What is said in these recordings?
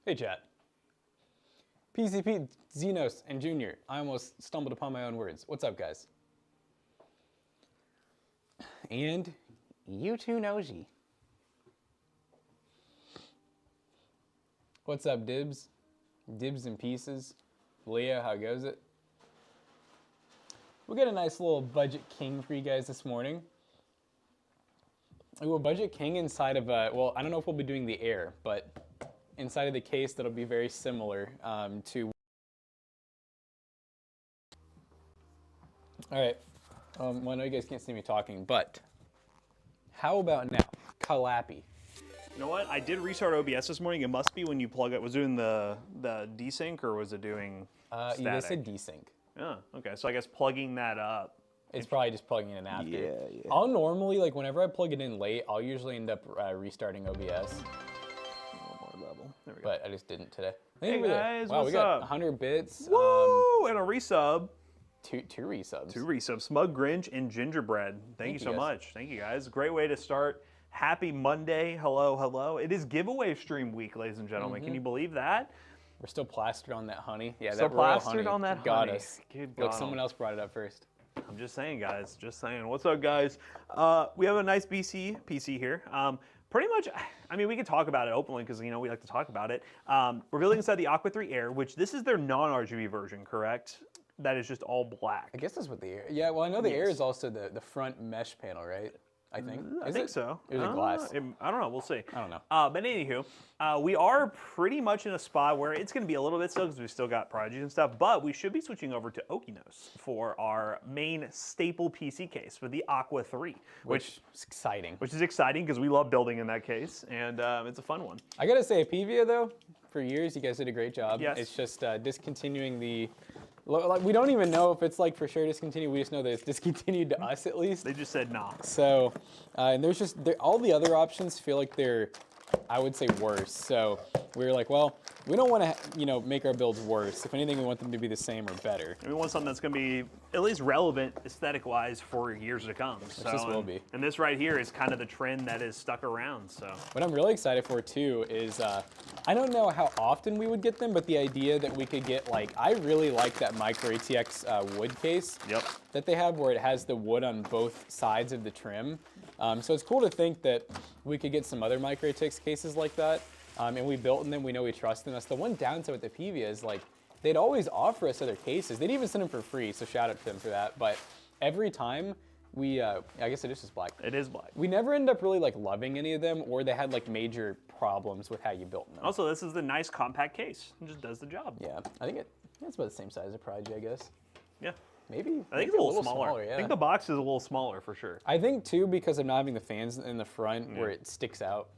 Hey chat. PCP, Xenos, and Junior. I almost stumbled upon my own words. What's up, guys? And you too, Nosy. What's up, Dibs? Dibs and pieces. Leo, how goes it? We got a nice little Budget King for you guys this morning. Ooh, a Budget King inside of a, well, I don't know if we'll be doing the Air, but inside of the case that'll be very similar to. All right, well, I know you guys can't see me talking, but how about now? Calappy. You know what? I did restart OBS this morning. It must be when you plug it. Was it doing the desync or was it doing static? They said desync. Oh, okay. So I guess plugging that up. It's probably just plugging it in after. Yeah. I'll normally, like, whenever I plug it in late, I'll usually end up restarting OBS. A little more level. There we go. But I just didn't today. Hey guys, wow, what's we got up? 100 bits. Woo! And a resub. Two resubs. Two resubs. Smug Grinch and Gingerbread. Thank you so much. Thank you guys. Great way to start. Happy Monday. Hello, hello. It is giveaway stream week, ladies and gentlemen. Can you believe that? We're still plastered on that honey. Yeah, Still that royal plastered honey on that got honey. us. Good Look, God. someone else brought it up first. I'm just saying, guys. Just saying. What's up, guys? We have a nice PC here. Pretty much, I mean, we can talk about it openly because, you know, we like to talk about it. We're building inside the Aqua 3 Air, which this is their non-RGB version, correct? That is just all black. I guess that's what the Air. Yeah, well, I know the Air is also the front mesh panel, right? I think. I think so. Is it glass? I don't know. We'll see. I don't know. But anywho, we are pretty much in a spot where it's going to be a little bit still because we've still got Prodigy and stuff, but we should be switching over to Okinos for our main staple PC case for the Aqua 3. Which is exciting. Which is exciting because we love building in that case, and it's a fun one. I gotta say, Pevia though, for years you guys did a great job. Yes. It's just discontinuing the. Like, we don't even know if it's like for sure discontinued. We just know that it's discontinued to us at least. They just said nah. So, and there's just all the other options feel like they're, I would say, worse. So we were like, well, we don't want to, make our builds worse. If anything, we want them to be the same or better. And we want something that's going to be at least relevant aesthetic-wise for years to come. Which this will be. And this right here is kind of the trend that is stuck around. So what I'm really excited for too is I don't know how often we would get them, but the idea that we could get I really like that Micro ATX wood case. Yep. That they have where it has the wood on both sides of the trim. So it's cool to think that we could get some other Micro ATX cases like that. And we built in them, we know we trust them. That's the one downside with the Pevia is they'd always offer us other cases. They'd even send them for free, so shout out to them for that. But every time we, I guess it is just black. it is black. We never end up really loving any of them, or they had major problems with how you built them. Also, this is the nice compact case. It just does the job. Yeah, I think it's about the same size as Prodigy, I guess. Yeah. Maybe. I think it's a little smaller. Yeah. I think the box is a little smaller for sure. I think too because of not having the fans in the front where it sticks out.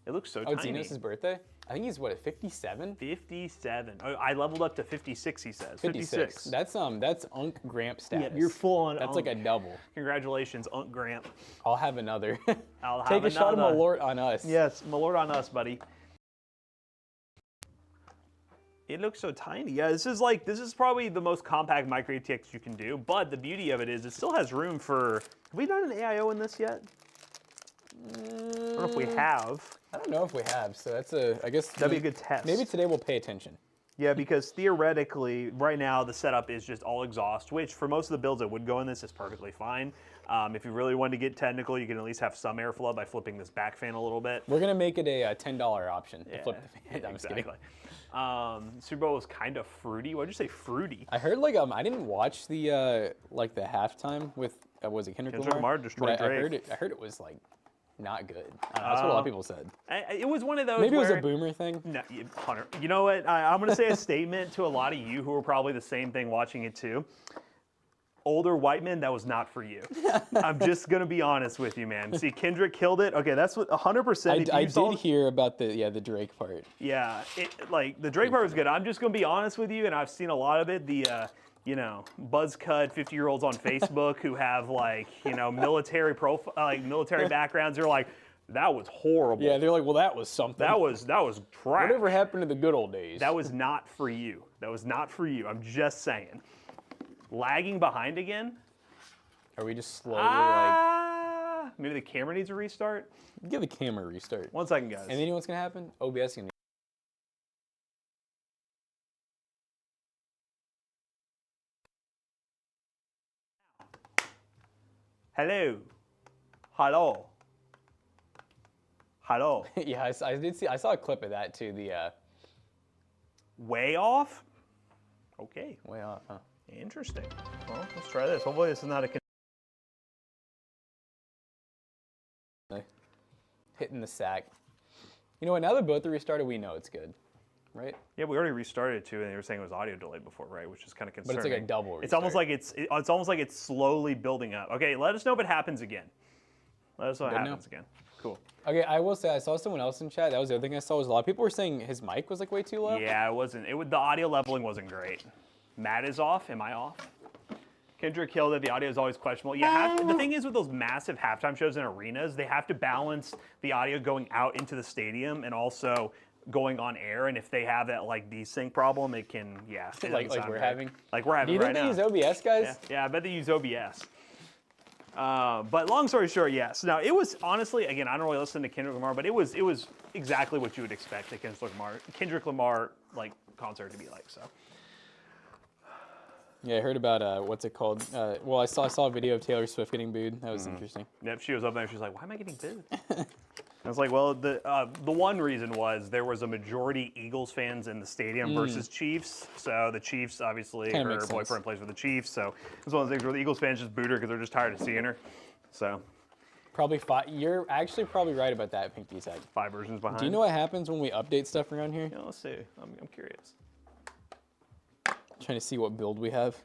It looks so Oh, tiny. it's Xenos' birthday? I think he's what, 57? 57. Oh, I leveled up to 56, he says. 56. That's Unc Gramp status. Yeah, you're full on That's Unc. like a double. Congratulations, Unc Gramp. I'll have another. I'll have Take a shot of another. Malort on us. Yes, Malort on us, buddy. It looks so tiny. Yeah, this is probably the most compact Micro ATX you can do, but the beauty of it is it still has room for, have we done an AIO in this yet? I don't know if we have. I don't know if we have, so I guess. That'd be a good test. Maybe today we'll pay attention. Yeah, because theoretically, right now the setup is just all exhaust, which for most of the builds that would go in this is perfectly fine. If you really wanted to get technical, you can at least have some airflow by flipping this back fan a little bit. We're gonna make it a $10 option to flip the fan. Yeah, I'm just exactly. kidding. Super Bowl was kind of fruity. Why'd you say fruity? I heard I didn't watch the the halftime with was it Kendrick Lamar? destroyed Drake. I heard it was not good. I don't know, that's what a lot of people said. It was one of those. Maybe it was where, a boomer thing. No, Hunter. You know what? I'm going to say a statement to a lot of you who were probably the same thing watching it too. Older white men, that was not for you. I'm just going to be honest with you, man. See, Kendrick killed it. Okay, that's what 100%. I did hear about the Drake part. Yeah, the Drake part was good. I'm just going to be honest with you, and I've seen a lot of it. The buzz cut 50-year-olds on Facebook who have military profile, military backgrounds. They're like, that was horrible. Yeah, they're like, well, that was something. That was trash. Whatever happened to the good old days? That was not for you. That was not for you. I'm just saying. Lagging behind again? Are we just slowly maybe the camera needs a restart? give the camera a restart? 1 second, guys. And then you know what's gonna happen? OBS is gonna Hello. Hello. Hello. Yeah, I did see. I saw a clip of that too. The Way off? Okay. way off. Huh? Interesting. Well, let's try this. Hopefully this is not a... Hitting the sack. You know what? Now that both are restarted, we know it's good, right? Yeah, we already restarted it too, and they were saying it was audio delayed before, right? Which is kind of But concerning. it's like a double restart. It's almost like it's almost like it's slowly building up. Okay, let us know if it happens again. Let us know if it happens again. Cool. Okay, I will say I saw someone else in chat. That was the other thing I saw. Was a lot of people were saying his mic was like way too low. Yeah, it wasn't. The audio leveling wasn't great. Matt is off. Am I off? Kendrick killed it. The audio is always questionable. Yeah, the thing is with those massive halftime shows in arenas, they have to balance the audio going out into the stadium and also going on air. And if they have that like desync problem, it can, yeah. It like doesn't sound we're great. having. Like we're having Do you right think now. they use OBS, guys? Yeah, I bet they use OBS. But long story short, yes. Now it was honestly, again, I don't really listen to Kendrick Lamar, but it was exactly what you would expect a Kendrick Lamar like concert to be like. So. Yeah, I heard about what's it called? Well, I saw a video of Taylor Swift getting booed. That was interesting. Yep, she was up there. She was like, "Why am I getting booed?" I was like, "Well, the one reason was there was a majority Eagles fans in the stadium versus Chiefs. So the Chiefs, obviously, Kinda her makes boyfriend sense. plays for the Chiefs. So it's one of those things where the Eagles fans just booed her because they're just tired of seeing her. So Probably five. You're actually probably right about that, Pink D-Sag. 5 versions behind. Do you know what happens when we update stuff around here? Yeah, let's see. I'm curious. Trying to see what build we have.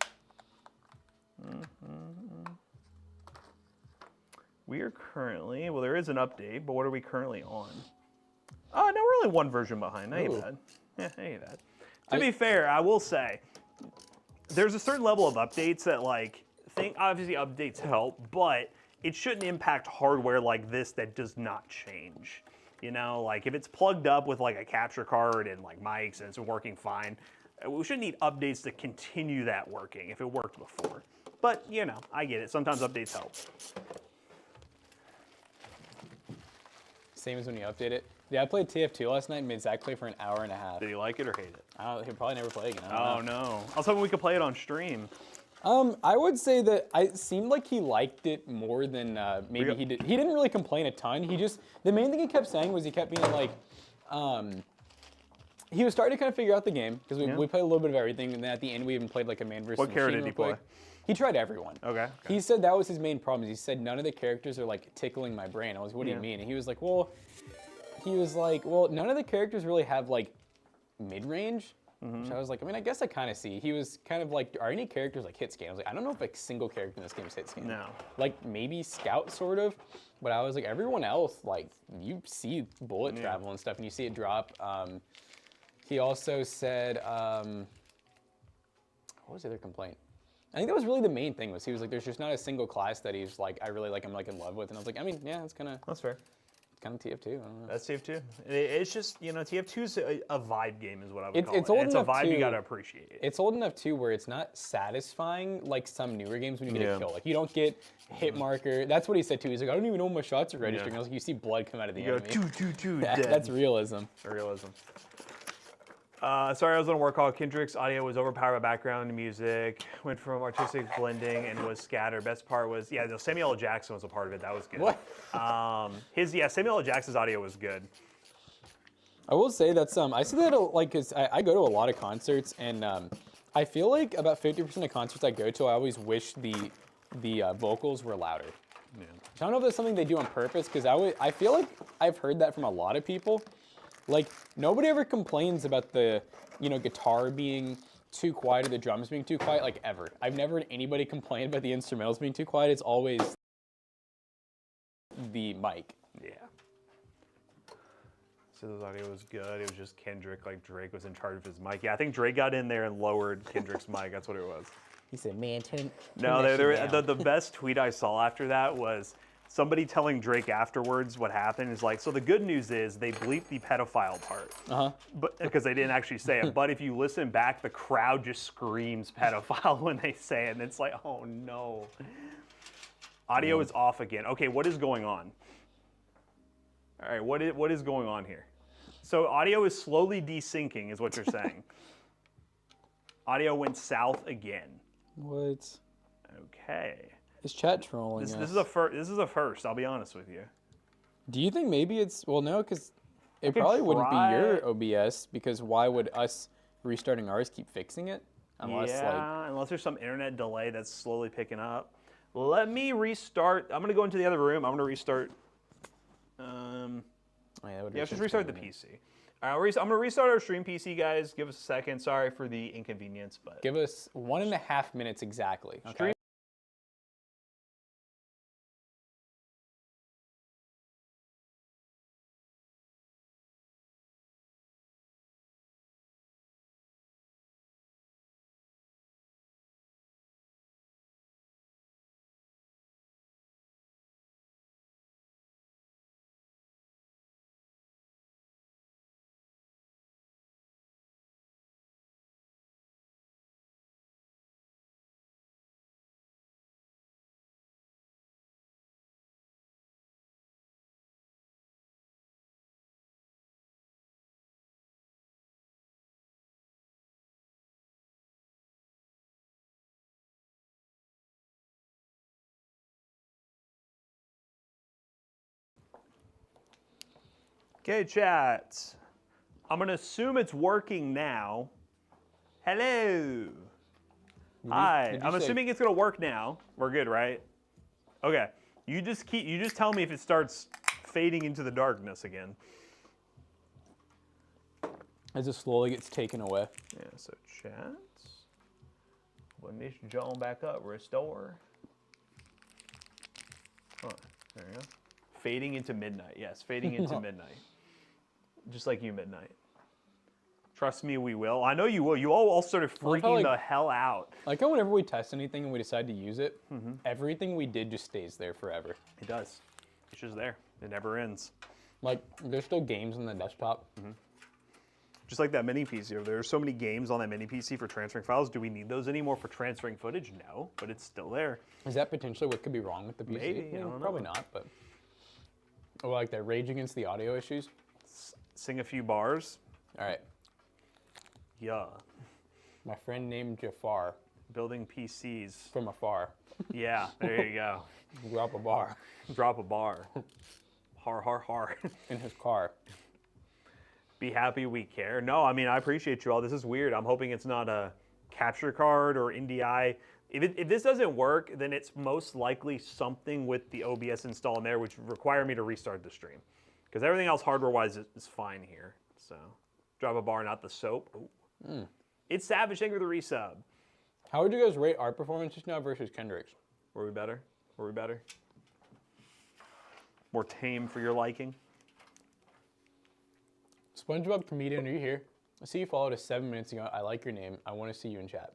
We are currently, well, there is an update, but what are we currently on? Oh, no, we're only 1 version behind. That ain't Ooh. bad. Yeah, that ain't bad. To be fair, I will say, there's a certain level of updates that, like, obviously updates help, but it shouldn't impact hardware like this that does not change. You know, like, if it's plugged up with, like, a capture card and, like, mics and it's working fine, we shouldn't need updates to continue that working if it worked before. But, you know, I get it. Sometimes updates help. Same as when you update it. Yeah, I played TF2 last night and made Zach play for an hour and a half. Did he like it or hate it? He'll probably never play again. Oh, no. I was hoping we could play it on stream. I would say that it seemed like he liked it more than maybe he did. He didn't really complain a ton. The main thing he kept saying was he kept being like, he was starting to kind of figure out the game because we played a little bit of everything, and then at the end we even played like a man versus What character machine did he real play? quick. He tried everyone. Okay. He said that was his main problem. He said none of the characters are like tickling my brain. I was, what do you mean? And he was like, well, none of the characters really have like mid-range. Which I was like, I mean, I guess I kind of see. He was kind of like, are any characters like hit scan? I was like, I don't know if a single character in this game is hit scan. No. Like maybe Scout sort of, but I was like, everyone else, like you see bullet travel and stuff, and you see it drop. He also said, what was the other complaint? I think that was really the main thing. Was he was like, there's just not a single class that he's like, I really like, I'm like in love with, and I was like, I mean, yeah, it's kind of fair. Kind of TF2. I don't know. That's TF2. It's just, you know, TF2 is a vibe game is what I would call It's it. old And it's a enough vibe you too. gotta appreciate it. It's old enough too where it's not satisfying like some newer games when you get a kill. Like you don't get hit marker. That's what he said too. He's like, I don't even know when my shots are registering. I was like, you see blood come out of the You enemy. go, That's realism. realism. Sorry, I was on a work call. Kendrick's audio was overpowered by background music, went from artistic blending and was scattered. Best part was, Samuel L. Jackson was a part of it. That was good. What? Samuel L. Jackson's audio was good. I will say that's I see that like cause I go to a lot of concerts and I feel like about 50% of concerts I go to, I always wish the vocals were louder. Yeah. I don't know if that's something they do on purpose because I feel like I've heard that from a lot of people. Like nobody ever complains about the guitar being too quiet or the drums being too quiet, like ever. I've never heard anybody complain about the instrumentals being too quiet. It's always the mic. Yeah. So his audio was good. It was just Kendrick, like Drake was in charge of his mic. Yeah, I think Drake got in there and lowered Kendrick's mic. That's what it was. He said, "Man, turn No, that shit down." the best tweet I saw after that was somebody telling Drake afterwards what happened is like, so the good news is they bleeped the pedophile part. But because they didn't actually say it. But if you listen back, the crowd just screams pedophile when they say it. And it's like, oh no. Audio is off again. Okay, what is going on? All right, what is going on here? So audio is slowly desyncing is what you're saying. Audio went south again. What? Okay. Is chat trolling This us? is a first. This is a first. I'll be honest with you. Do you think maybe it's well no because it could probably wouldn't be try. your OBS because why would us restarting ours keep fixing it unless like Unless there's some internet delay that's slowly picking up. Let me restart. I'm gonna go into the other room. I'm gonna restart. oh, yeah, that would Yeah, make just sense restart the for me. PC. All right, I'm gonna restart our stream PC, guys. Give us a second. Sorry for the inconvenience, but Give us 1.5 minutes exactly. Okay? Stream- Okay, chat. I'm gonna assume it's working now. Hello. Hi. did you I'm say- assuming it's gonna work now. We're good, right? Okay. You just tell me if it starts fading into the darkness again. As it slowly gets taken away. Yeah, so chat. When this John back up, restore. Huh, there you go. Fading into midnight. Yes, fading into midnight. Just like you, midnight. Trust me, we will. I know you will. You all started love how, freaking like- the hell out. Like how whenever we test anything and we decide to use it, everything we did just stays there forever. It does. It's just there. It never ends. Like there's still games on the desktop. Just like that mini PC over there. There's so many games on that mini PC for transferring files. Do we need those anymore for transferring footage? No, but it's still there. Is that potentially what could be wrong with the PC? Maybe, I don't know. Probably not, but or like the Rage Against the audio issues. Sing a few bars. All right, Yeah. my friend named Jafar Building PCs. from afar. Yeah, there you go. Drop a bar Drop a bar. Har, har, har. in his car. Be happy we care. No, I mean, I appreciate you all. This is weird. I'm hoping it's not a capture card or NDI. If this doesn't work, then it's most likely something with the OBS install in there, which would require me to restart the stream. Because everything else hardware-wise is fine here. So, drop a bar, not the soap. Ooh. It's Savage. Thank you for the resub. How would you guys rate our performance just now versus Kendrick's? Were we better? Were we better? More tame for your liking? SpongeBob comedian, are you here? I see you followed us 7 minutes ago. I like your name. I want to see you in chat.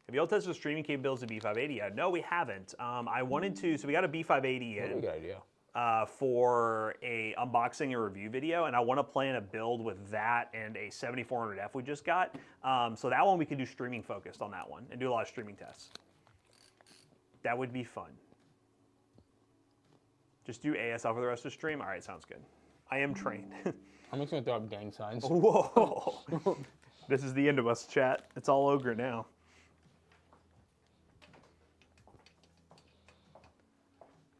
Have you all tested the streaming capabilities of B580 yet? No, we haven't. I wanted to, so we got a B580 That's a in good idea. for a unboxing and review video, and I want to plan a build with that and a 7400F we just got. So that one we can do streaming focused on that one and do a lot of streaming tests. That would be fun. Just do ASL for the rest of the stream? All right, sounds good. I am trained. I'm just gonna throw up gang signs. Whoa. This is the end of us, chat. It's all ogre now.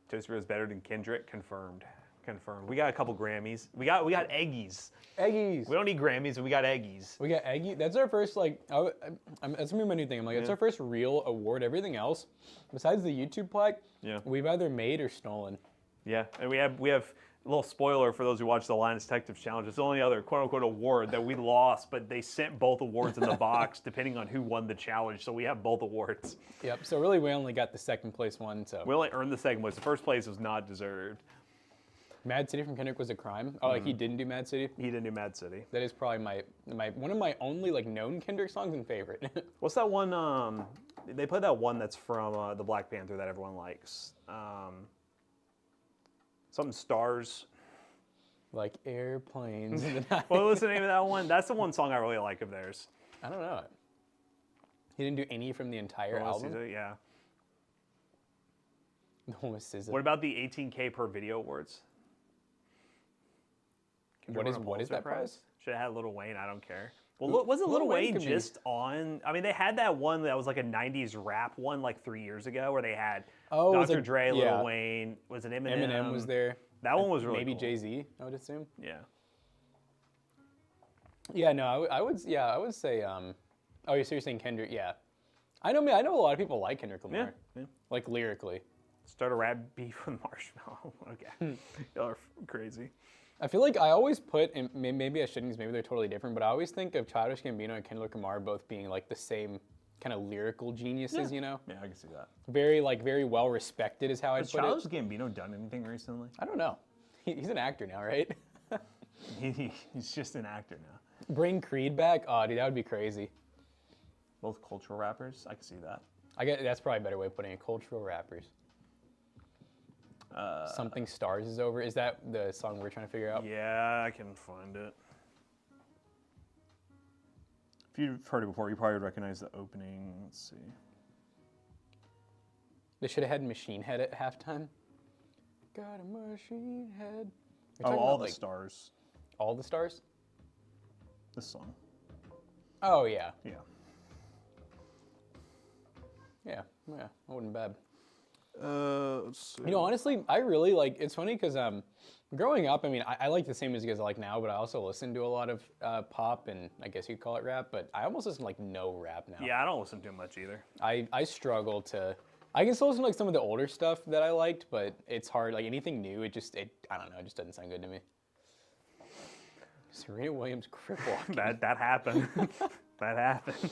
Toaster is better than Kendrick. Confirmed. Confirmed. We got a couple Grammys. We got Eggies. Eggies. We don't need Grammys, and we got Eggies. We got Eggie. That's our first like. That's gonna be my new thing. I'm like, it's our first real award. Everything else, besides the YouTube plaque, we've either made or stolen. Yeah, and we have a little spoiler for those who watch the Linus Detectives Challenge. It's the only other quote-unquote award that we lost, but they sent both awards in the box depending on who won the challenge, so we have both awards. Yep. So really, we only got the second place one. So We only earned the second place. The first place was not deserved. Mad City from Kendrick was a crime. Oh, like he didn't do Mad City. He didn't do Mad City. That is probably my one of my only like known Kendrick songs and favorite. What's that one? They played that one that's from the Black Panther that everyone likes. Something Stars. Like airplanes in the night. What was the name of that one? That's the one song I really like of theirs. I don't know it. He didn't do any from the entire album. Yeah. The one with SZA. What about the 18K per video awards? What is that prize? Should have had Lil Wayne. I don't care. Well, wasn't Lil Wayne could be- just on? I mean, they had that one that was like a '90s rap one like 3 years ago, where they had it was Dr. like- Dre, yeah. Lil Wayne, was it Eminem? Eminem was there. That one was really Maybe cool. Jay-Z, I would assume. Yeah. Yeah, no, I would say, oh, so you're saying Kendrick, yeah. I know a lot of people like Kendrick Lamar, Yeah. like lyrically. Start a rap beef with Marshmallow. Okay. Y'all are crazy. I feel like I always put, and maybe I shouldn't, because maybe they're totally different, but I always think of Childish Gambino and Kendrick Lamar both being like the same kind of lyrical geniuses, you know? Yeah, I can see that. Very well respected is how I'd Has put Childish it. Gambino done anything recently? I don't know. He's an actor now, right? He's just an actor now. Bring Creed back? Oh, dude, that would be crazy. Both cultural rappers. I can see that. I guess that's probably a better way of putting it. Cultural rappers. Something Stars is over. Is that the song we're trying to figure out? Yeah, I can find it. If you've heard it before, you probably would recognize the opening. Let's see. They should have had Machine Head at halftime. Got a machine head. You're Oh, talking All about, the like, Stars. All the Stars? This song. Oh, yeah. Yeah. Yeah, I wasn't bad. Let's see. You know, honestly, I really like, it's funny because growing up, I mean, I like the same music as I like now, but I also listen to a lot of pop and I guess you'd call it rap, but I almost listen to like no rap now. Yeah, I don't listen to much either. I struggle to, I can still listen to like some of the older stuff that I liked, but it's hard, like anything new, I don't know, it just doesn't sound good to me. Serena Williams crip walking. That happened. That happened.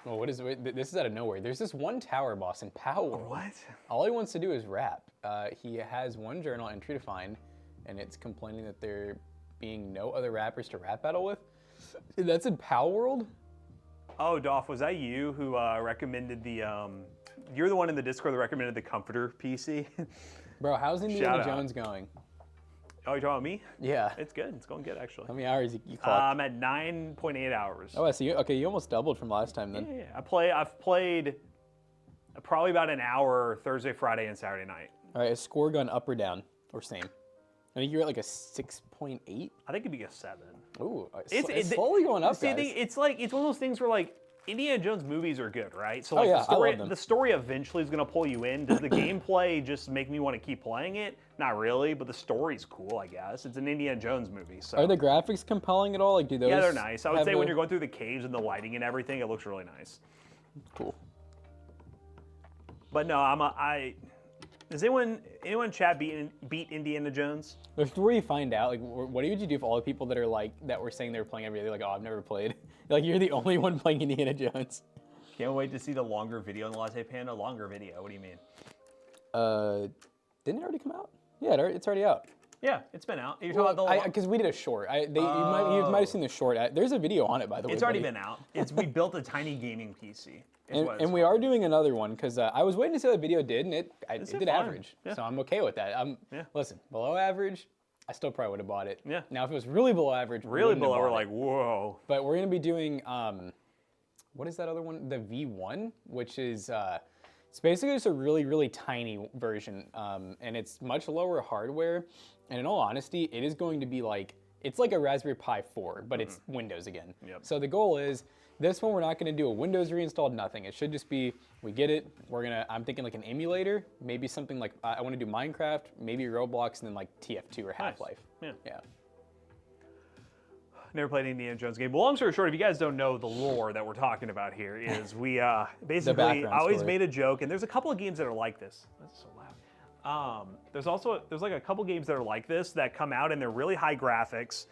Oh, this is out of nowhere. There's this one tower boss in Power World. What? All he wants to do is rap. He has one journal entry to find, and it's complaining that there being no other rappers to rap battle with. That's in Power World? Oh, Dolph, was that you who recommended the? You're the one in the Discord that recommended the Comforter PC. Bro, how's Shout Indiana out. Jones going? Oh, you're talking about me? Yeah. It's good. It's going good actually. How many hours you clocked? I'm at 9.8 hours. Oh, I see. Okay, you almost doubled from last time then. Yeah. I've played probably about an hour Thursday, Friday, and Saturday night. All right, is score gone up or down? Or same? I think you're at like a 6.8. I think it'd be a 7. Ooh, it's slowly going up, See, guys. it's one of those things where like Indiana Jones movies are good, right? So Oh, like yeah, I love them. the story eventually is gonna pull you in. Does the gameplay just make me want to keep playing it? Not really, but the story's cool, I guess. It's an Indiana Jones movie, so Are the graphics compelling at all? Like, do those? yeah, they're nice. I would have say when a- you're going through the caves and the lighting and everything, it looks really nice. Cool. But no, does anyone in chat beat Indiana Jones? Before you find out, like, what would you do if all the people that are like that were saying they were playing every day, they're like, oh, I've never played. Like, you're the only one playing Indiana Jones. Can't wait to see the longer video in the Latte Panda. Longer video. What do you mean? Didn't it already come out? Yeah, it's already out. Yeah, it's been out. You're talking about the. Because we did a short. You might have seen the short. There's a video on it, by the way. It's already buddy. been out. We built a tiny gaming PC. And we are doing another one because I was waiting to see how the video did, and it did did fine. average. Yeah. So I'm okay with that. Yeah. Listen, below average, I still probably would have bought it. Yeah. Now, if it was really below average, we really wouldn't have below. We're bought like, it. whoa. But we're gonna be doing what is that other one? The V1, which is it's basically just a really tiny version, and it's much lower hardware. And in all honesty, it is going to be like it's like a Raspberry Pi 4, but it's Windows again. Yep. So the goal is this one we're not gonna do a Windows reinstalled, nothing. It should just be we get it. I'm thinking like an emulator, maybe something like I want to do Minecraft, maybe Roblox, and then like TF2 or Half-Life. Yeah. Yeah. Never played an Indiana Jones game. Well, long story short, if you guys don't know the lore that we're talking about here, is we basically background I always story. made a joke, and there's a couple of games that are like this. That's so loud. There's like a couple games that are like this that come out and they're really high graphics,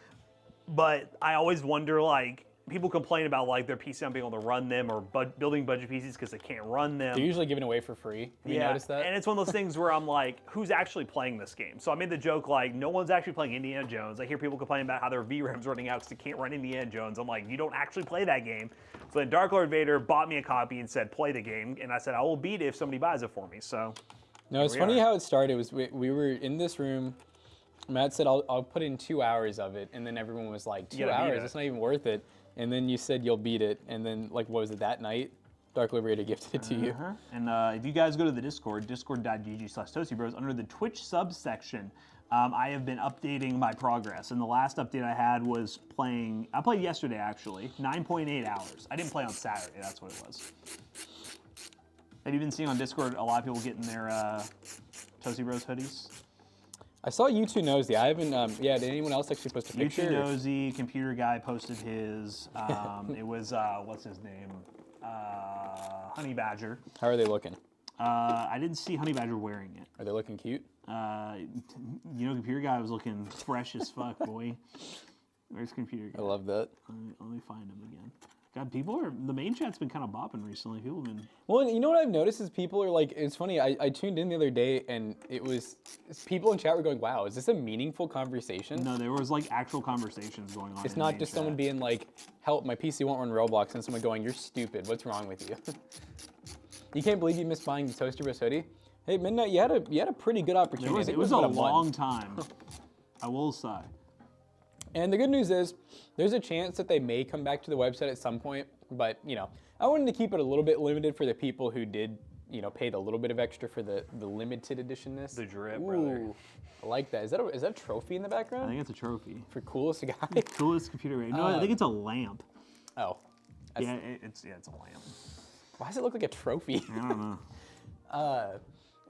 but I always wonder like people complain about like their PC not being able to run them or building budget PCs because they can't run them. They're usually given away for free. Have you noticed that? And it's one of those things where I'm like, who's actually playing this game? So I made the joke like, no one's actually playing Indiana Jones. I hear people complaining about how their VRAM's running out because they can't run Indiana Jones. I'm like, you don't actually play that game. So then Dark Lord Vader bought me a copy and said, play the game. And I said, I will beat it if somebody buys it for me. So No, it's we funny are. how it started. Was we were in this room. Matt said, "I'll put in 2 hours of it," and then everyone was like, "2 gotta beat hours? it." That's not even worth it." And then you said you'll beat it, and then like, what was it that night? Dark Liberator gifted it to you. And if you guys go to the Discord, discord.gg/ToastyBros, under the Twitch subsection, I have been updating my progress, and the last update I had was I played yesterday actually, 9.8 hours. I didn't play on Saturday, that's what it was. Have you been seeing on Discord a lot of people getting their Toasty Bros hoodies? I saw You2 Nosy. I haven't, yeah, did anyone else actually post a picture? You2 Nosy, computer guy posted his. It was, what's his name? Honey Badger. How are they looking? I didn't see Honey Badger wearing it. Are they looking cute? Computer guy was looking fresh as fuck, boy. Where's computer guy? I love that. Let me find him again. God, the main chat's been kind of bopping recently. People have been. Well, you know what I've noticed is people are like, it's funny, I tuned in the other day and people in chat were going, wow, is this a meaningful conversation? No, there was like actual conversations going on. It's not just someone being like, help, my PC won't run Roblox, and someone going, you're stupid, what's wrong with you? You can't believe you missed buying the Toaster Bros hoodie? Hey, Midnight, you had a pretty good opportunity. It was a long time, I will say. And the good news is, there's a chance that they may come back to the website at some point, but, I wanted to keep it a little bit limited for the people who did, paid a little bit of extra for the limited editionness. The drip, Ooh, brother. I like that. Is that a trophy in the background? I think it's a trophy. For coolest guy? Coolest computer. No, I think it's a lamp. Oh. Yeah, it's a lamp. Why does it look like a trophy? I don't know.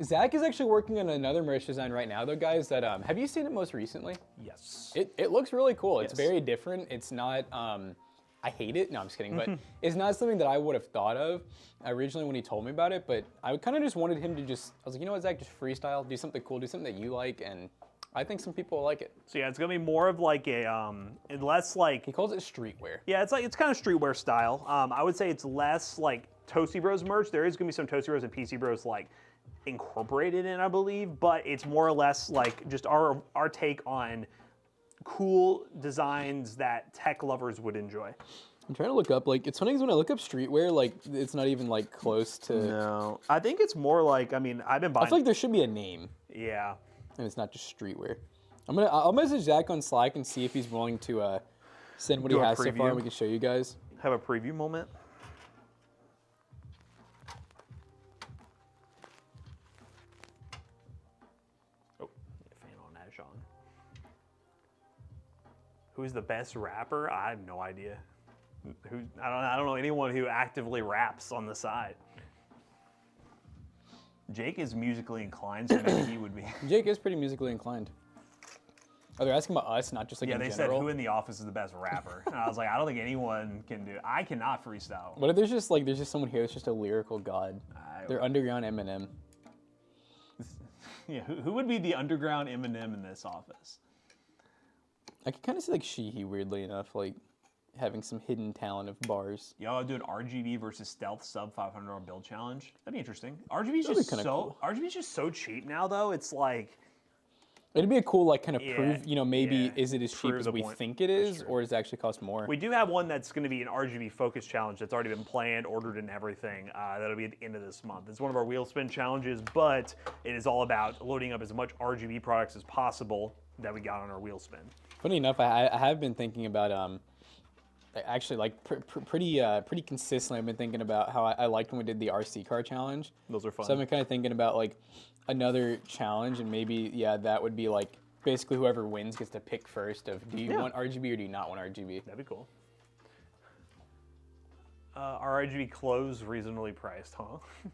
Zach is actually working on another merch design right now, though, guys. That have you seen it most recently? Yes. It looks really cool. It's Yes. very different. It's not. I hate it. No, I'm just kidding. But it's not something that I would have thought of originally when he told me about it. But I kind of just wanted him to I was like, you know what, Zach, just freestyle, do something cool, do something that you like, and I think some people will like it. So yeah, it's gonna be more of like a less like. He calls it streetwear. Yeah, it's kind of streetwear style. I would say it's less like Toasty Bros merch. There is gonna be some Toasty Bros and PC Bros like incorporated in, I believe, but it's more or less like just our take on cool designs that tech lovers would enjoy. I'm trying to look up, like, it's funny because when I look up streetwear, like, it's not even like close to. No, I think it's more like, I've been buying. I feel like there should be a name. Yeah. And it's not just streetwear. I'll message Zach on Slack and see if he's willing to send what he has so far, and we can show you guys. Have a preview moment. Oh, fan on that, Sean. Who's the best rapper? I have no idea. I don't know anyone who actively raps on the side. Jake is musically inclined, so maybe he would be. Jake is pretty musically inclined. Oh, they're asking about us, not just like in they general. said who in the office is the best rapper. And I was like, I don't think anyone can do it. I cannot freestyle. What if there's just someone here that's just a lyrical god? They're underground Eminem. Yeah, who would be the underground Eminem in this office? I could kind of see like Sheehy, weirdly enough, like having some hidden talent of bars. Yo, I'll do an RGB versus stealth sub $500 build challenge. That'd be interesting. RGB's just so cheap now, though. It's like it'd be a cool like kind of prove. Maybe is it as cheap Prove as the we point. think it is, or does it actually cost more? we do have one that's going to be an RGB focus challenge that's already been planned, ordered, and everything. That'll be at the end of this month. It's one of our wheel spin challenges, but it is all about loading up as much RGB products as possible that we got on our wheel spin. Funny enough, I have been thinking about actually like pretty consistently. I've been thinking about how I liked when we did the RC car challenge. Those are fun. So I've been kind of thinking about like another challenge, and maybe that would be like basically whoever wins gets to pick first of do you want RGB or do you not want RGB? That'd be cool. Our RGB clothes reasonably priced, huh? Do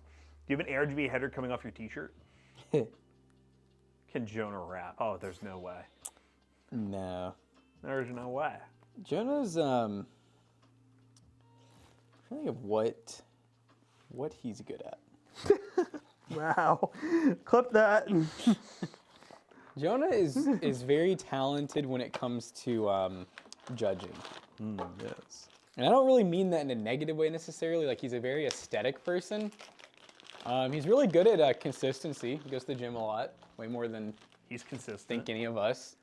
you have an RGB header coming off your t-shirt? Can Jonah rap? Oh, there's no way. No. There's no way. Jonah's I'm trying to think of what he's good at. Wow. Clip that. Jonah is very talented when it comes to judging. Yes. And I don't really mean that in a negative way necessarily. Like, he's a very aesthetic person. He's really good at consistency. He goes to the gym a lot, way more than He's consistent. I think any of us.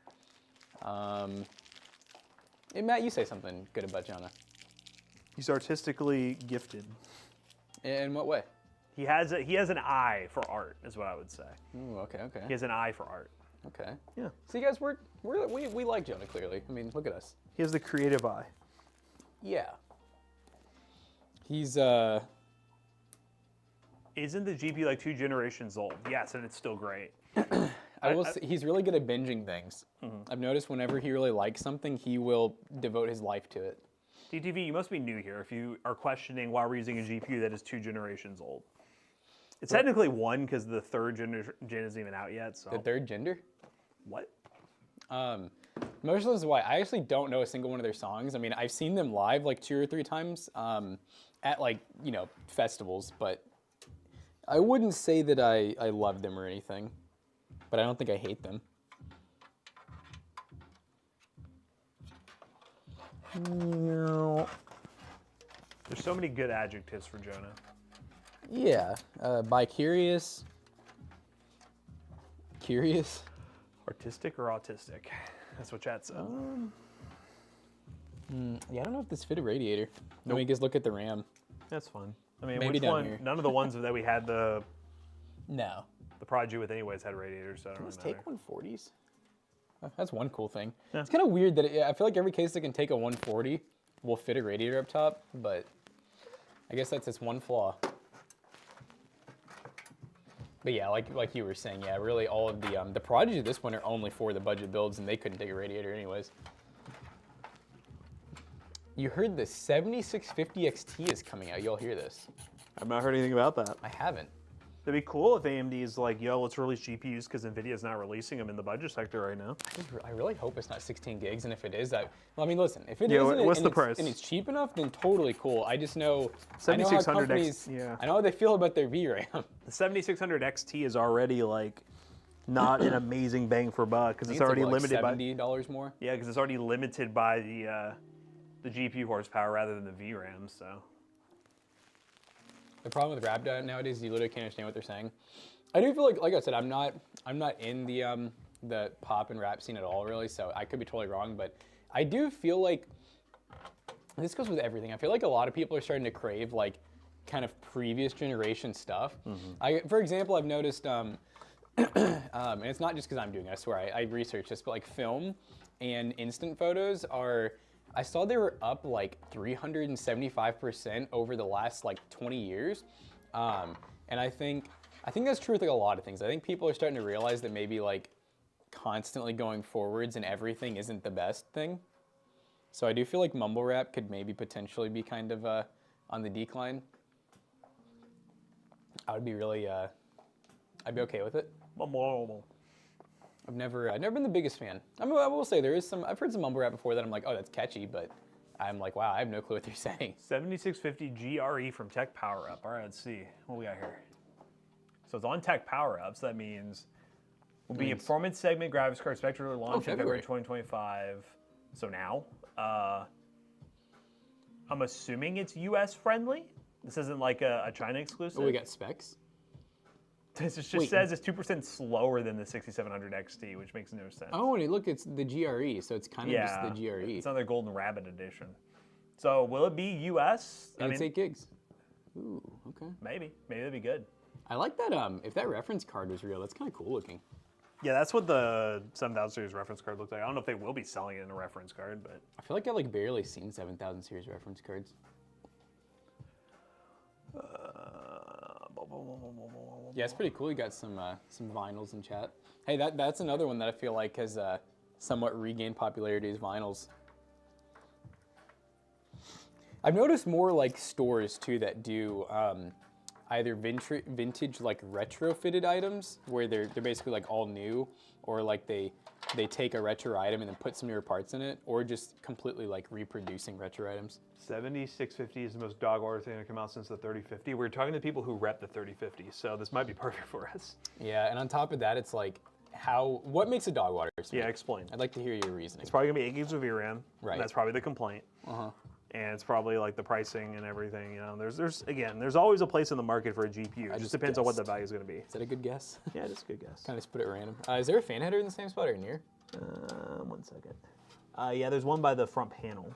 Hey, Matt, you say something good about Jonah. He's artistically gifted. In what way? He has an eye for art, is what I would say. Ooh, okay. He has an eye for art. Okay. Yeah. So you guys, we like Jonah, clearly. I mean, look at us. He has the creative eye. Yeah. He's, Isn't the GPU like 2 generations old? Yes, and it's still great. I will say he's really good at binging things. I've noticed whenever he really likes something, he will devote his life to it. DTV, you must be new here if you are questioning why we're using a GPU that is 2 generations old. It's technically 1 because the 3rd gen isn't even out yet. So The 3rd gender? what? Most of this is why I actually don't know a single one of their songs. I mean, I've seen them live like 2 or 3 times at like, you know, festivals, but I wouldn't say that I love them or anything, but I don't think I hate them. There's so many good adjectives for Jonah. Yeah, bi-curious, curious. Artistic or autistic? That's what chat said. Yeah, I don't know if this fit a radiator. Let me just look at the RAM. That's fun. I mean, Maybe which down one? here. None of the ones that we had the No. Prodigy with anyways had radiators, so I don't Let's really take matter. 140s. That's one cool thing. Yeah. It's kind of weird that I feel like every case that can take a 140 will fit a radiator up top, but I guess that's its one flaw. But yeah, like you were saying, yeah, really all of the Prodigy at this one are only for the budget builds, and they couldn't take a radiator anyways. You heard the 7650 XT is coming out. You'll hear this. I've not heard anything about that. I haven't. It'd be cool if AMD is like, yo, let's release GPUs because NVIDIA's not releasing them in the budget sector right now. I really hope it's not 16 gigs, and if it is, well, I mean, listen, if it Yeah, isn't, what's and the it's, price? and it's cheap enough, then totally cool. I just know, I know how 7600 companies, yeah. I know how they feel about their VRAM. The 7600 XT is already like not an amazing bang for buck because it's already limited by $70 more. yeah, because it's already limited by the GPU horsepower rather than the VRAM. So The problem with rap nowadays is you literally can't understand what they're saying. I do feel like I said, I'm not in the pop and rap scene at all, really. So I could be totally wrong, but I do feel like this goes with everything. I feel like a lot of people are starting to crave like kind of previous generation stuff. For example, I've noticed, and it's not just because I'm doing it. I swear, I researched this, but like film and instant photos are. I saw they were up like 375% over the last like 20 years, and I think that's true with like a lot of things. I think people are starting to realize that maybe like constantly going forwards and everything isn't the best thing. So I do feel like mumble rap could maybe potentially be kind of on the decline. I would be really, I'd be okay with it. I've never been the biggest fan. I will say there is some. I've heard some mumble rap before that I'm like, oh, that's catchy, but I'm like, wow, I have no clue what they're saying. 7650 GRE from Tech Power Up. All right, let's see what we got here. So it's on Tech Power Up, so that means will be a performance segment graphics card expected to launch in February 2025. So now, I'm assuming it's US friendly. This isn't like a China exclusive. Oh, we got specs. This just says it's 2% slower than the 6700 XT, which makes no sense. Oh, and look, it's the GRE, so it's kind of just the GRE. It's another Golden Rabbit edition. So will it be US? And it's 8 gigs. Ooh, okay. Maybe that'd be good. I like that. If that reference card was real, that's kind of cool looking. Yeah, that's what the 7000 series reference card looks like. I don't know if they will be selling it in a reference card, but I feel like I've like barely seen 7000 series reference cards. Yeah, it's pretty cool. You got some vinyls in chat. Hey, that's another one that I feel like has somewhat regained popularity is vinyls. I've noticed more like stores too that do either vintage like retrofitted items where they're basically like all new, or like they take a retro item and then put some newer parts in it, or just completely like reproducing retro items. 7650 is the most dog water thing to come out since the 3050. We're talking to people who rep the 3050, so this might be perfect for us. Yeah, and on top of that, it's like what makes a dog water smell? Yeah, explain. I'd like to hear your reasoning. It's probably gonna be 8 gigs of VRAM. Right. And that's probably the complaint. And it's probably like the pricing and everything. You know, there's always a place in the market for a GPU. It just depends on what the value is gonna be. Is that a good guess? Yeah, that's a good guess. Kind of just put it at random. Is there a fan header in the same spot or near? 1 second. Yeah, there's one by the front panel.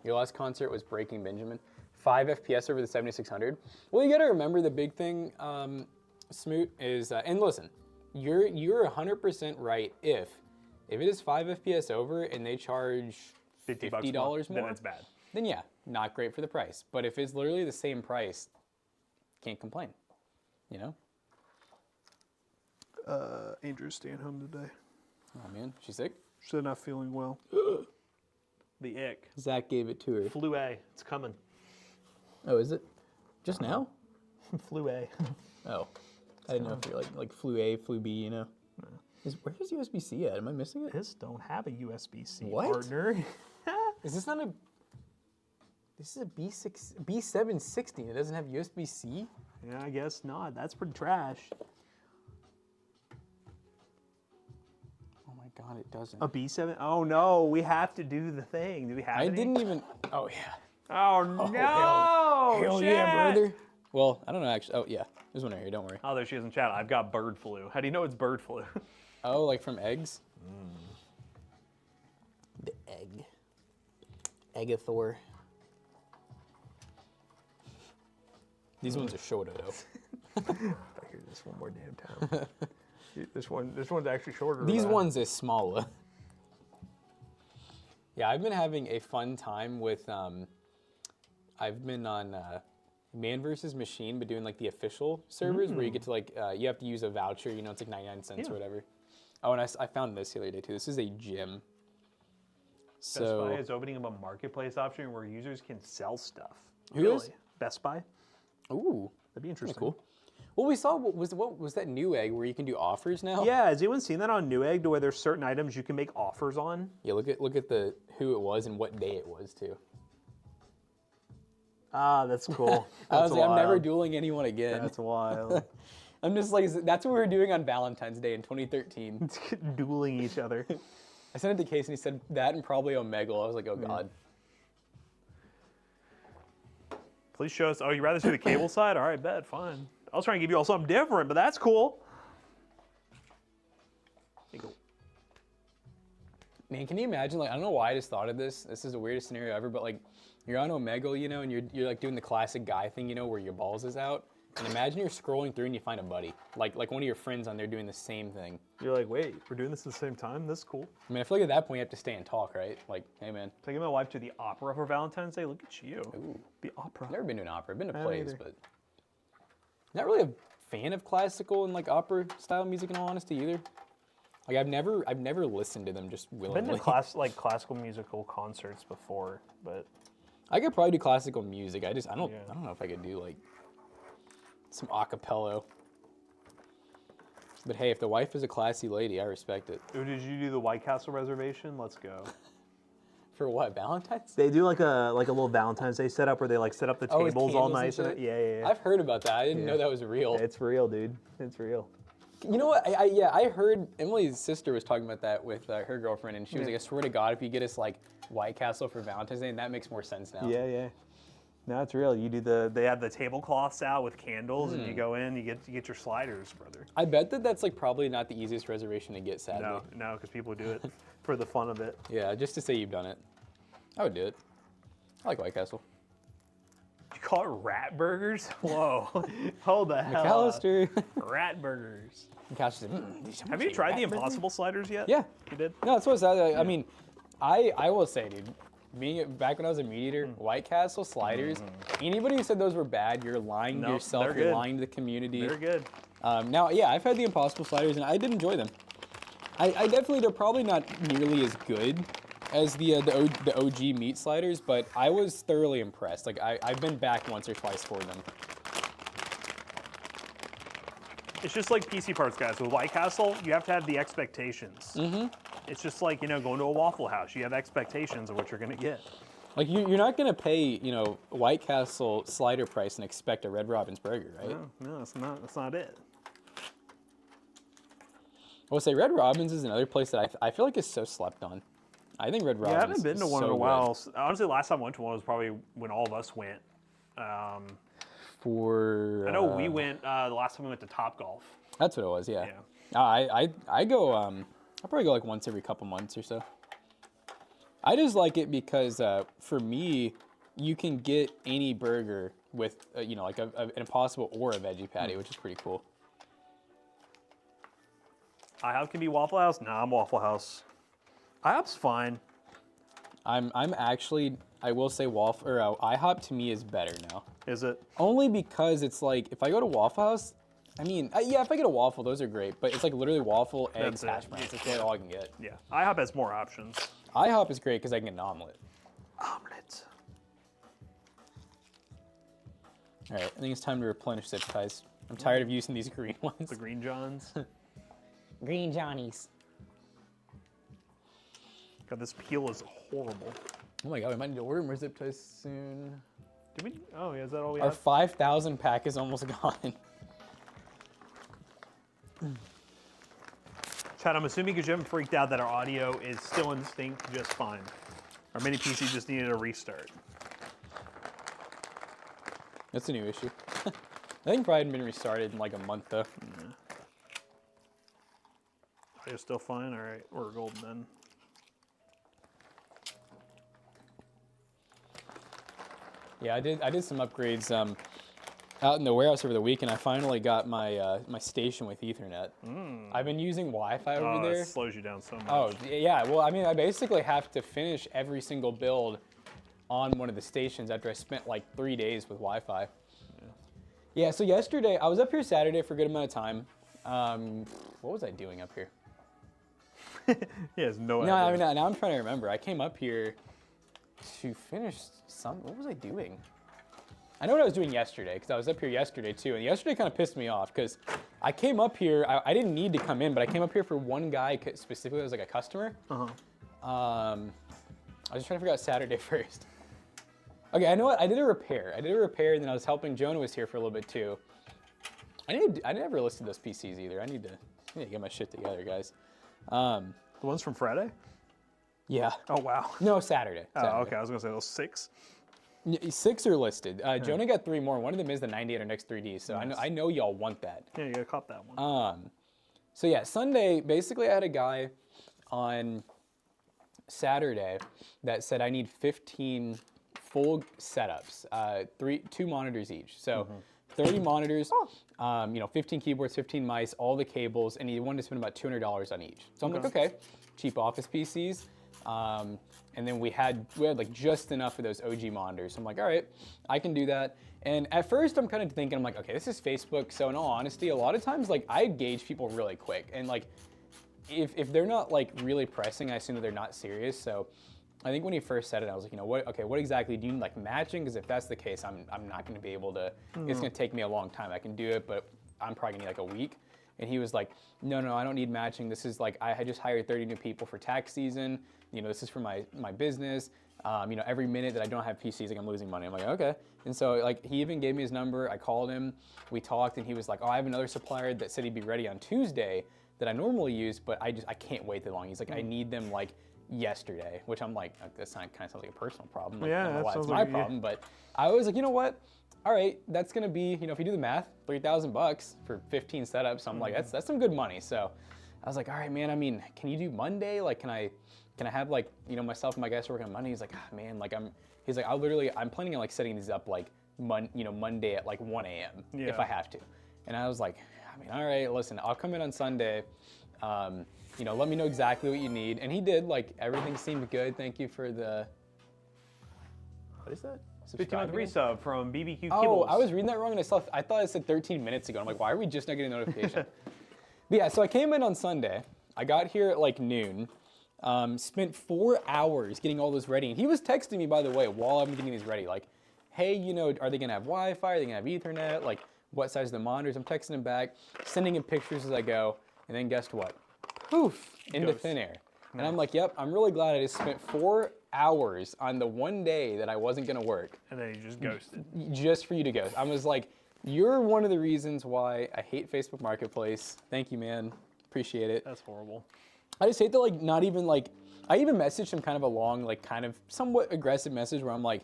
Your last concert was Breaking Benjamin. 5 FPS over the 7600. Well, you got to remember the big thing, Smoot, is, and listen, you're 100% right if it is 5 FPS over and they charge $50 more, then it's bad. Then yeah, not great for the price. But if it's literally the same price, can't complain. you know? Andrew's staying home today. Oh man, she's sick? She's not feeling well. The ick. Zach gave it to her. Flu A. It's coming. Oh, is it? Just now? Flu A. Oh. I didn't know if you're like flu A, flu B, you know? Where's USB-C at? Am I missing it? This don't have a USB-C, What? partner. Is this not a... This is a B760 and it doesn't have USB-C? Yeah, I guess not. That's pretty trash. Oh my god, it doesn't. A B7? Oh no, we have to do the thing. Do we have I any? didn't even... Oh yeah. Oh no! Hell yeah, shit! brother. Well, I don't know actually. Oh yeah, there's one right here, don't worry. Oh, there she is in chat. I've got bird flu. How do you know it's bird flu? Oh, like from eggs? The egg. Eggathor. These ones are shorter though. I hear this one more damn time. This one's actually shorter. These ones are smaller. Yeah, I've been having a fun time with, I've been on Man vs. Machine, but doing like the official servers where you get to like, you have to use a voucher, you know, it's like 99 cents or whatever. Oh, and I found this the other day too. This is a gym. Best Buy is opening up a marketplace option where users can sell stuff. Who is? Best Buy? Ooh, That'd be interesting. cool. Well, we saw what was that Newegg where you can do offers now? Yeah, has anyone seen that on Newegg to where there's certain items you can make offers on? Yeah, look at the who it was and what day it was too. Ah, that's cool. I was like, I'm never dueling anyone again. That's wild. I'm just like, that's what we were doing on Valentine's Day in 2013. Dueling each other. I sent it to Case and he said that and probably Omegle. I was like, oh god. Please show us. Oh, you'd rather see the cable side? All right, bet, fine. I was trying to give you all something different, but that's cool. There you go. Man, can you imagine? Like, I don't know why I just thought of this. This is the weirdest scenario ever, but like, you're on Omegle, you know, and you're like doing the classic guy thing, you know, where your balls is out. And imagine you're scrolling through and you find a buddy, like one of your friends on there doing the same thing. You're like, wait, we're doing this at the same time? This is cool. I mean, I feel like at that point you have to stay and talk, right? Like, hey man. Taking my wife to the opera for Valentine's Day. Look at you. Ooh. The opera. I've never been to an opera. I've been to I plays, either. but not really a fan of classical and like opera style music in all honesty either. Like I've never listened to them just I've willingly. been to classical musical concerts before, but I could probably do classical music. I don't Yeah. I don't know if I could do like some acapella. But hey, if the wife is a classy lady, I respect it. ooh, did you do the White Castle reservation? Let's go. For what, Valentine's? They do like a little Valentine's Day setup where they like set up the Oh, with tables all candles and nice. shit? Yeah. I've heard about that. I didn't know that was real. It's real, dude. It's real. You know what? I heard Emily's sister was talking about that with her girlfriend, and she was like, I swear to God, if you get us like White Castle for Valentine's Day, and that makes more sense now. Yeah. No, it's real. You do they have the tablecloths out with candles, and you go in, you get your sliders, brother. I bet that's like probably not the easiest reservation to get, sadly. No, because people do it for the fun of it. Yeah, just to say you've done it. I would do it. I like White Castle. You call it rat burgers? Whoa. Hold the hell up. McAllister. Rat burgers. McAllister said, Have you tried the Impossible sliders yet? Yeah. You did? No, that's what it's. I mean, I will say, dude, back when I was a meat eater, White Castle sliders, anybody who said those were bad, you're lying to Nope, yourself, they're you're good. lying to the community. They're good. Now, yeah, I've had the Impossible sliders, and I did enjoy them. I definitely, they're probably not nearly as good as the OG meat sliders, but I was thoroughly impressed. Like, I've been back once or twice for them. It's just like PC parts, guys. With White Castle, you have to have the expectations. It's just like, going to a Waffle House. You have expectations of what you're going to get. Like, you're not going to pay, White Castle slider price and expect a Red Robin's burger, right? No, that's not it. I will say Red Robin's is another place that I feel like is so slept on. I think Red Robin's Yeah, I haven't been to is one in so a while. good. Honestly, last time I went to one was probably when all of us went. I know we went the last time we went to Topgolf. That's what it was, yeah. Yeah. I go, I probably go like once every couple months or so. I just like it because for me, you can get any burger with, like an Impossible or a veggie patty, which is pretty cool. IHOP can be Waffle House? Nah, I'm Waffle House. IHOP's fine. I'm actually, I will say IHOP to me is better now. Is it? Only because it's like, if I go to Waffle House, I mean, yeah, if I get a waffle, those are great, but it's like literally waffle, eggs, That's it. hash browns. That's really all I can get. Yeah, IHOP has more options. IHOP is great because I can get an omelet. Omelets. All right, I think it's time to replenish zip ties. I'm tired of using these green ones. The Green Johns. Green Johnnies. God, this peel is horrible. Oh my god, we might need to order more zip ties soon. Did we? Oh, yeah, is that all we Our have? 5,000 pack is almost gone. Chad, I'm assuming because you haven't freaked out that our audio is still in sync just fine. Our mini PC just needed a restart. That's a new issue. I think probably hadn't been restarted in like a month though. Audio's still fine? All right, we're golden then. Yeah, I did some upgrades out in the warehouse over the weekend. I finally got my my station with Ethernet. I've been using Wi-Fi over there. It slows you down so much. Oh yeah, well I mean I basically have to finish every single build on one of the stations after I spent like 3 days with Wi-Fi. Yeah, so yesterday I was up here Saturday for a good amount of time. What was I doing up here? He has no No, I idea. mean now I'm trying to remember. I came up here to finish what was I doing? I know what I was doing yesterday because I was up here yesterday too, and yesterday kind of pissed me off because I came up here. I didn't need to come in, but I came up here for one guy specifically that was like a customer. I was trying to figure out Saturday first. Okay, I know what I did a repair. And then I was helping Jonah was here for a little bit too. I never listed those PCs either. I need to get my shit together, guys. The ones from Friday? Yeah. Oh, wow. No, Saturday. Oh, Saturday. okay. I was going to say those 6. 6 are listed. Jonah got 3 more. One of them is the 98 or next 3D. So Nice. I know y'all want that. Yeah, you got to cop that one. So yeah, Sunday, basically I had a guy on Saturday that said I need 15 full setups, 2 monitors each. So 30 monitors, 15 keyboards, 15 mice, all the cables, and he wanted to spend about $200 on each. So I'm like, okay, cheap office PCs. And then we had like just enough of those OG monitors. So I'm like, all right, I can do that. And at first I'm kind of thinking, I'm like, okay, this is Facebook. So in all honesty, a lot of times like I gauge people really quick. And like, if they're not like really pressing, I assume that they're not serious. So I think when he first said it, I was like, what exactly do you need, like matching? Because if that's the case, I'm not going to be able to, it's going to take me a long time. I can do it, but I'm probably going to need like a week. And he was like, no, I don't need matching. This is like, I had just hired 30 new people for tax season. This is for my business. Every minute that I don't have PCs, like I'm losing money. I'm like, okay. And so like, he even gave me his number. I called him, we talked, and he was like, oh, I have another supplier that said he'd be ready on Tuesday that I normally use, but I can't wait that long. He's like, I need them like yesterday, which I'm like, that kind of sounds like a personal problem. Like, Yeah, I don't know that why it's sounds my like a- problem, but I was like, you know what? All right, that's gonna be, if you do the math, $3,000 for 15 setups. I'm like, that's some good money. So I was like, all right, man. I mean, can you do Monday? Like, can I have like, myself and my guys working on Monday? He's like, man, like he's like, I'm planning on like setting these up like Monday at like 1 a.m. if I have to. And I was like, I mean, all right, listen, I'll come in on Sunday. Let me know exactly what you need. And he did. Like, everything seemed good. Thank you for the. What is that? 15-month resub from BBQ Oh, Kibbles. I was reading that wrong, and I thought it said 13 minutes ago. I'm like, why are we just not getting a notification? But yeah, so I came in on Sunday. I got here at like noon. Spent 4 hours getting all this ready. And he was texting me, by the way, while I'm getting these ready. Like, hey, are they gonna have Wi-Fi? Are they gonna have Ethernet? Like, what size are the monitors? I'm texting him back, sending him pictures as I go. And then guess what? Poof, into Ghost. thin air. And I'm like, yep, I'm really glad I just spent 4 hours on the one day that I wasn't gonna work. And then you just ghosted. Just for you to ghost. I was like, you're one of the reasons why I hate Facebook Marketplace. Thank you, man. Appreciate it. That's horrible. I just hate that, like, not even, like, I even messaged him kind of a long, like, kind of somewhat aggressive message where I'm like,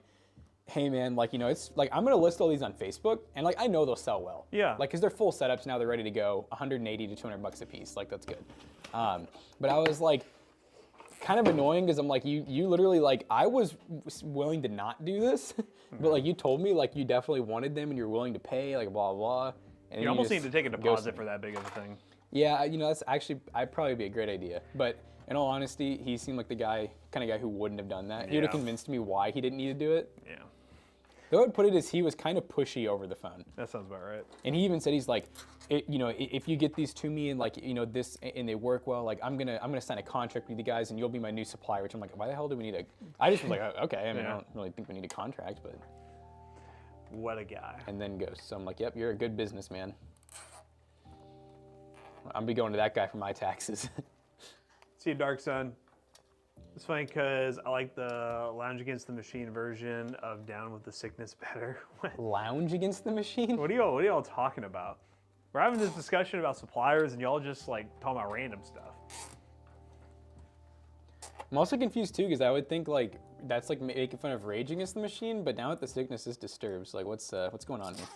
hey, man, like, it's, like, I'm going to list all these on Facebook, and, like, I know they'll sell well. Yeah. Like, because they're full setups now, they're ready to go, 180 to 200 bucks a piece. Like, that's good. But I was, like, kind of annoying because I'm like, you literally, like, I was willing to not do this, but, like, you told me, like, you definitely wanted them and you're willing to pay, like, blah, blah. And You then almost just need to take a ghosted deposit me. for that big of a thing. Yeah, that's actually, I'd probably be a great idea. But in all honesty, he seemed like the kind of guy who wouldn't have done that. He would have Yeah. convinced me why he didn't need to do it. Yeah. The way I'd put it is he was kind of pushy over the phone. That sounds about right. And he even said, he's like, if you get these to me and like, this and they work well, like I'm gonna sign a contract with you guys and you'll be my new supplier. Which I'm like, why the hell do we need a? I just was like, oh, okay. I mean, I don't really think we need a contract, but. What a guy. And then Ghost. So I'm like, yep, you're a good businessman. I'm be going to that guy for my taxes. See you, Dark Sun. It's funny because I like the Lounge Against the Machine version of Down with the Sickness better. Lounge Against the Machine? What are y'all talking about? We're having this discussion about suppliers and y'all just like talking about random stuff. I'm also confused too because I would think like that's like making fun of Rage Against the Machine, but now that the sickness is disturbed, so like what's going on here?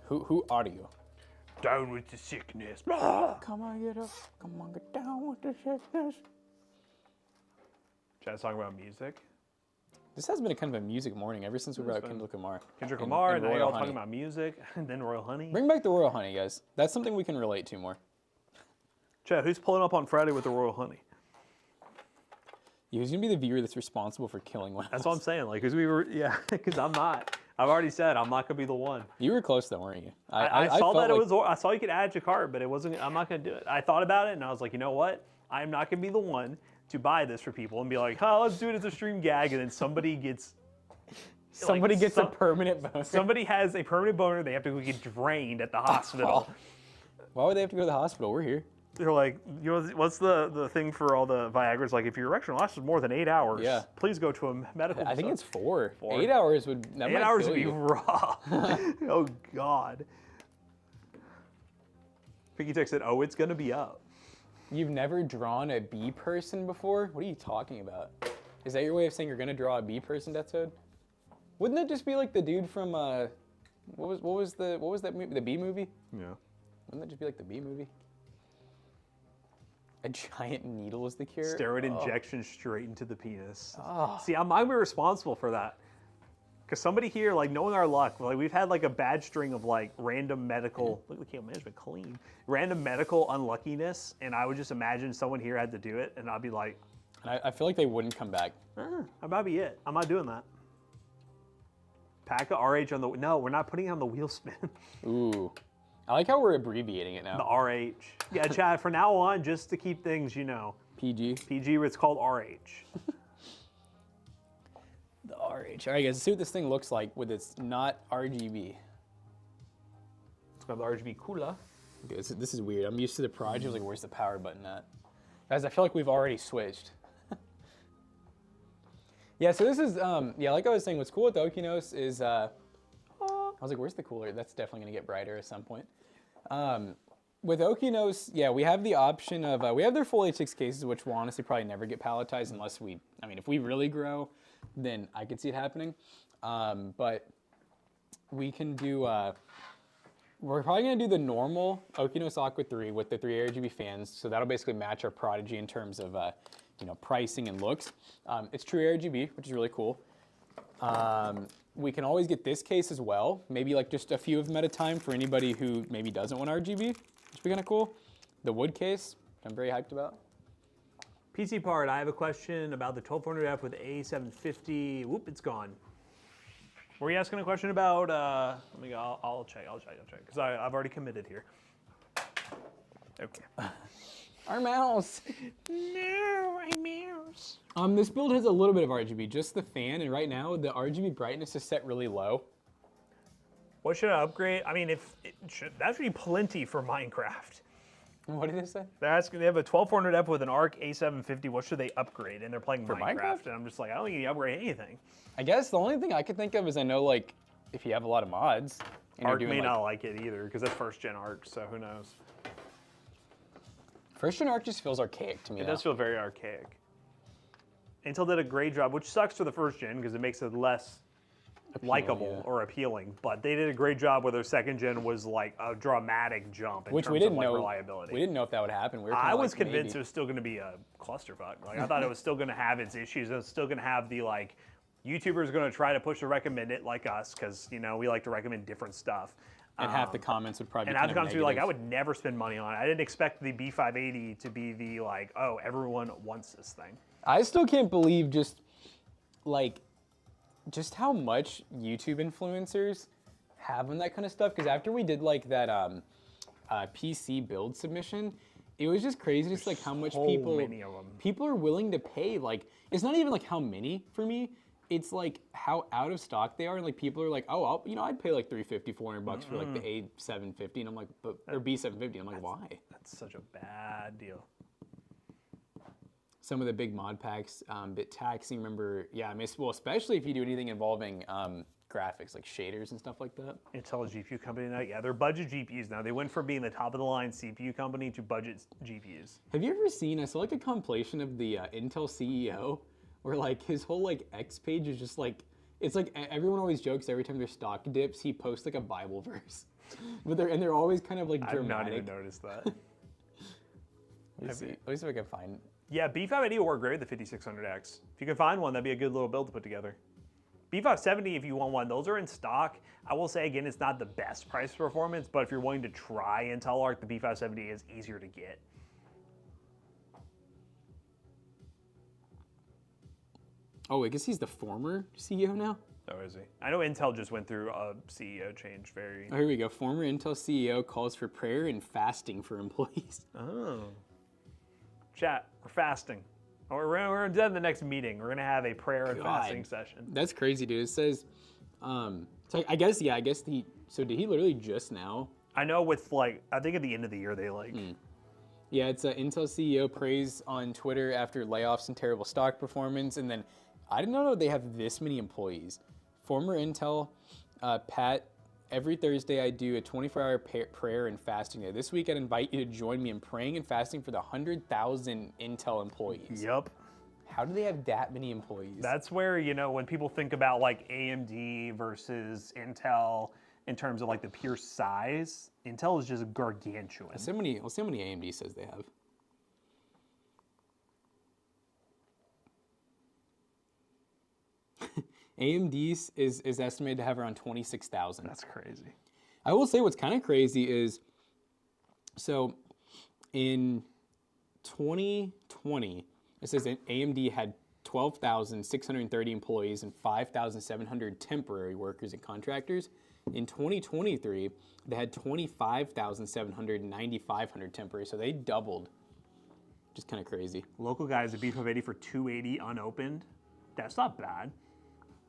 Who are you? Down with the sickness. Come on, get up. Come on, get down with the sickness. Chat's talking about music. This has been a kind of a music morning ever since we brought Kendrick Lamar. Kendrick Lamar, and now y'all talking about music, and then Royal Honey. Bring back the Royal Honey, guys. That's something we can relate to more. Chat, who's pulling up on Friday with the Royal Honey? Who's gonna be the viewer that's responsible for killing one? That's what I'm saying. Like, because I'm not. I've already said I'm not gonna be the one. You were close though, weren't you? I saw that I saw you could add to cart, but it wasn't. I'm not gonna do it. I thought about it and I was like, you know what? I'm not gonna be the one to buy this for people and be like, oh, let's do it as a stream gag, and then somebody gets. A permanent boner. Somebody has a permanent boner. They have to go get drained at the hospital. Why would they have to go to the hospital? We're here. They're like, what's the thing for all the Viagra's? Like, if your erection lasts more than 8 hours, please go to a medical. I think it's 4. 8 hours would. 8 hours would be raw. Oh God. Pinky Tech said, "Oh, it's gonna be up." You've never drawn a bee person before? What are you talking about? Is that your way of saying you're gonna draw a bee person, Death Toad? Wouldn't that just be like the dude from what was that movie? The Bee Movie? Yeah. Wouldn't that just be like the Bee Movie? A giant needle is the cure? Steroid injection straight into the penis. Oh. See, I'm responsible for that. Because somebody here, like, knowing our luck, like, we've had like a bad string of like random medical, look at the cable management, clean, random medical unluckiness, and I would just imagine someone here had to do it, and I'd be like, I feel like they wouldn't come back. that might be it. I'm not doing that. Pack a RH on the, no, we're not putting it on the wheel spin. Ooh. I like how we're abbreviating it now. The RH. Yeah, Chad, from now on, just to keep things, PG. PG, it's called RH. The RH. All right, guys, let's see what this thing looks like with its not RGB. It's got the RGB cooler. Okay, this is weird. I'm used to the Prodigy. I was like, where's the power button at? Guys, I feel like we've already switched. Yeah, so this is, like I was saying, what's cool with the Okinos is, I was like, where's the cooler? That's definitely going to get brighter at some point. With Okinos, yeah, we have the option of, we have their full H6 cases, which will honestly probably never get palletized unless if we really grow, then I could see it happening. But we can do, we're probably going to do the normal Okinos Aqua 3 with the 3 RGB fans. So that'll basically match our Prodigy in terms of, pricing and looks. It's true RGB, which is really cool. We can always get this case as well. Maybe like just a few of them at a time for anybody who maybe doesn't want RGB, which would be kind of cool. The wood case, which I'm very hyped about. PC part, I have a question about the 1200F with A750. Whoop, it's gone. Were you asking a question about, let me go, I'll check, because I've already committed here. Okay. Our mouse. No, my mouse. This build has a little bit of RGB, just the fan, and right now the RGB brightness is set really low. What should I upgrade? I mean, that should be plenty for Minecraft. What did they say? They're asking, they have a 12400F with an ARC A750. What should they upgrade? And they're playing For Minecraft? And I'm just like, I don't think you upgrade anything. I guess the only thing I could think of is I know, like, if you have a lot of mods. And ARC you're doing, may not like it either, because that's first gen ARC, so who knows? First gen ARC just feels archaic to me. It does feel very archaic. Intel did a great job, which sucks for the first gen because it makes it less likable or appealing. But they did a great job where their second gen was like a dramatic jump in terms of reliability. We didn't know if that would happen. I was convinced it was still going to be a clusterfuck. Like I thought it was still going to have its issues. It was still going to have the like YouTubers are going to try to push to recommend it like us because we like to recommend different stuff. And half the comments would probably be half the comments would be like, I would never spend money on it. I didn't expect the B580 to be the like, oh, everyone wants this thing. I still can't believe just how much YouTube influencers having that kind of stuff because after we did like that PC build submission, it was just crazy just like how much So many of 'em. people are willing to pay. Like it's not even like how many for me. It's like how out of stock they are, and like people are like, oh, I'd pay like $350, $400 for like the A750, and I'm like, or B750. I'm like, why? That's such a bad deal. Some of the big mod packs, bit taxing. Remember, yeah, I mean, well, especially if you do anything involving graphics like shaders and stuff like that. Intel GPU company now, yeah, they're budget GPUs now. They went from being the top of the line CPU company to budget GPUs. Have you ever seen? I saw like a compilation of the Intel CEO, where like his whole like X page is just like it's like everyone always jokes every time their stock dips, he posts like a Bible verse, but they're always kind of like dramatic. I've not even noticed that. Let me see. Let me see if I can find. Yeah, B580 will work great with the 5600X. If you can find one, that'd be a good little build to put together. B570, if you want one, those are in stock. I will say again, it's not the best price performance, but if you're willing to try Intel Arc, the B570 is easier to get. Oh, I guess he's the former CEO now. Oh, is he? I know Intel just went through a CEO change very... Oh, here we go. Former Intel CEO calls for prayer and fasting for employees. Oh. Chat, we're fasting. We're done the next meeting. We're going to have a prayer and fasting session. That's crazy, dude. It says, so I guess so did he literally just now? I know with like, I think at the end of the year they like... Yeah, it's Intel CEO prays on Twitter after layoffs and terrible stock performance. And then I didn't know they have this many employees. Former Intel, Pat, every Thursday I do a 24-hour prayer and fasting day. This week I'd invite you to join me in praying and fasting for the 100,000 Intel employees. Yep. How do they have that many employees? That's where, you know, when people think about like AMD versus Intel in terms of like the pure size, Intel is just gargantuan. Let's see how many AMD says they have. AMD is estimated to have around 26,000. That's crazy. I will say what's kind of crazy is, so in 2020, it says that AMD had 12,630 employees and 5,700 temporary workers and contractors. In 2023, they had 25,700 and 9,500 temporary, so they doubled. Just kind of crazy. Local guys at B580 for 280 unopened. That's not bad.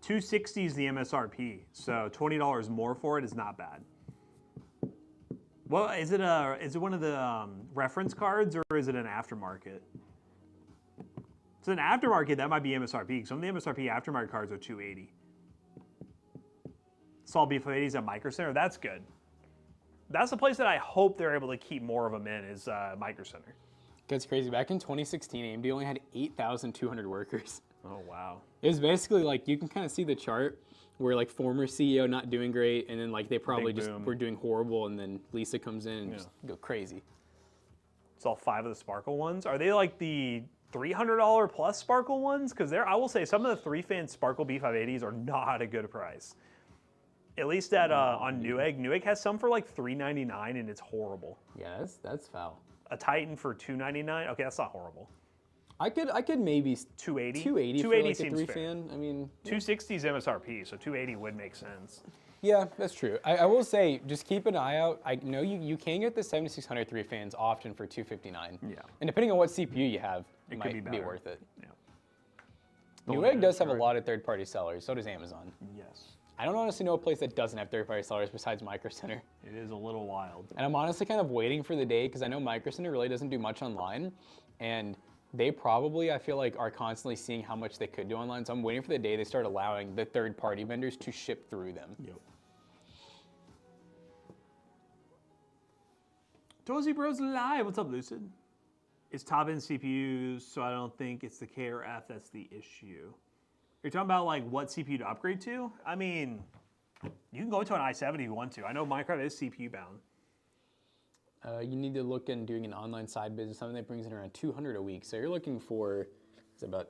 260 is the MSRP, so $20 more for it is not bad. Well, is it one of the reference cards or is it an aftermarket? It's an aftermarket, that might be MSRP. Some of the MSRP aftermarket cards are 280. Saw B580s at Micro Center, that's good. That's the place that I hope they're able to keep more of them in is Micro Center. That's crazy. Back in 2016, AMD only had 8,200 workers. Oh, wow. It was basically like, you can kind of see the chart where like former CEO not doing great, and then like they probably just were doing horrible, and then Lisa comes in and just go crazy. It's all 5 of the Sparkle ones. Are they like the $300 plus Sparkle ones? Because I will say some of the 3-fan Sparkle B580s are not a good price. At least at on Newegg. Newegg has some for like $399 and it's horrible. Yeah, that's foul. A Titan for $299. Okay, that's not horrible. I could maybe 280. 280 for like a seems 3-fan. I mean, 260 is MSRP, so 280 would make sense. Yeah, that's true. I will say, just keep an eye out. I know you can get the 7600 3-fans often for $259. Yeah. And depending on what CPU you have, it might be worth it. Yeah. Newegg does have a lot of third-party sellers. So does Amazon. Yes. I don't honestly know a place that doesn't have third-party sellers besides Micro Center. It is a little wild. And I'm honestly kind of waiting for the day, because I know Micro Center really doesn't do much online, and they probably, I feel like, are constantly seeing how much they could do online. So I'm waiting for the day they start allowing the third-party vendors to ship through them. Yep. pcbros live. What's up, Lucid? It's top-end CPUs, so I don't think it's the K or F that's the issue. You're talking about like what CPU to upgrade to? I mean, you can go to an i7 if you want to. I know Minecraft is CPU bound. You need to look in doing an online side business, something that brings in around 200 a week. So you're looking for, it's about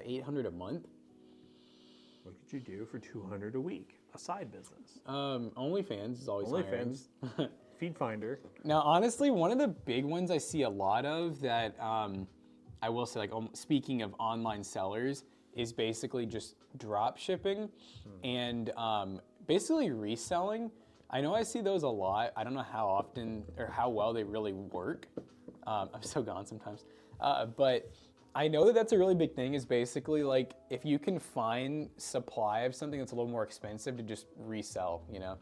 800 a month. What could you do for 200 a week? A side business. OnlyFans is always hiring. OnlyFans. Feed Finder. Now, honestly, one of the big ones I see a lot of that I will say, like, speaking of online sellers, is basically just drop shipping and basically reselling. I know I see those a lot. I don't know how often or how well they really work. I'm so gone sometimes. But I know that that's a really big thing, is basically like if you can find supply of something that's a little more expensive to just resell, you know?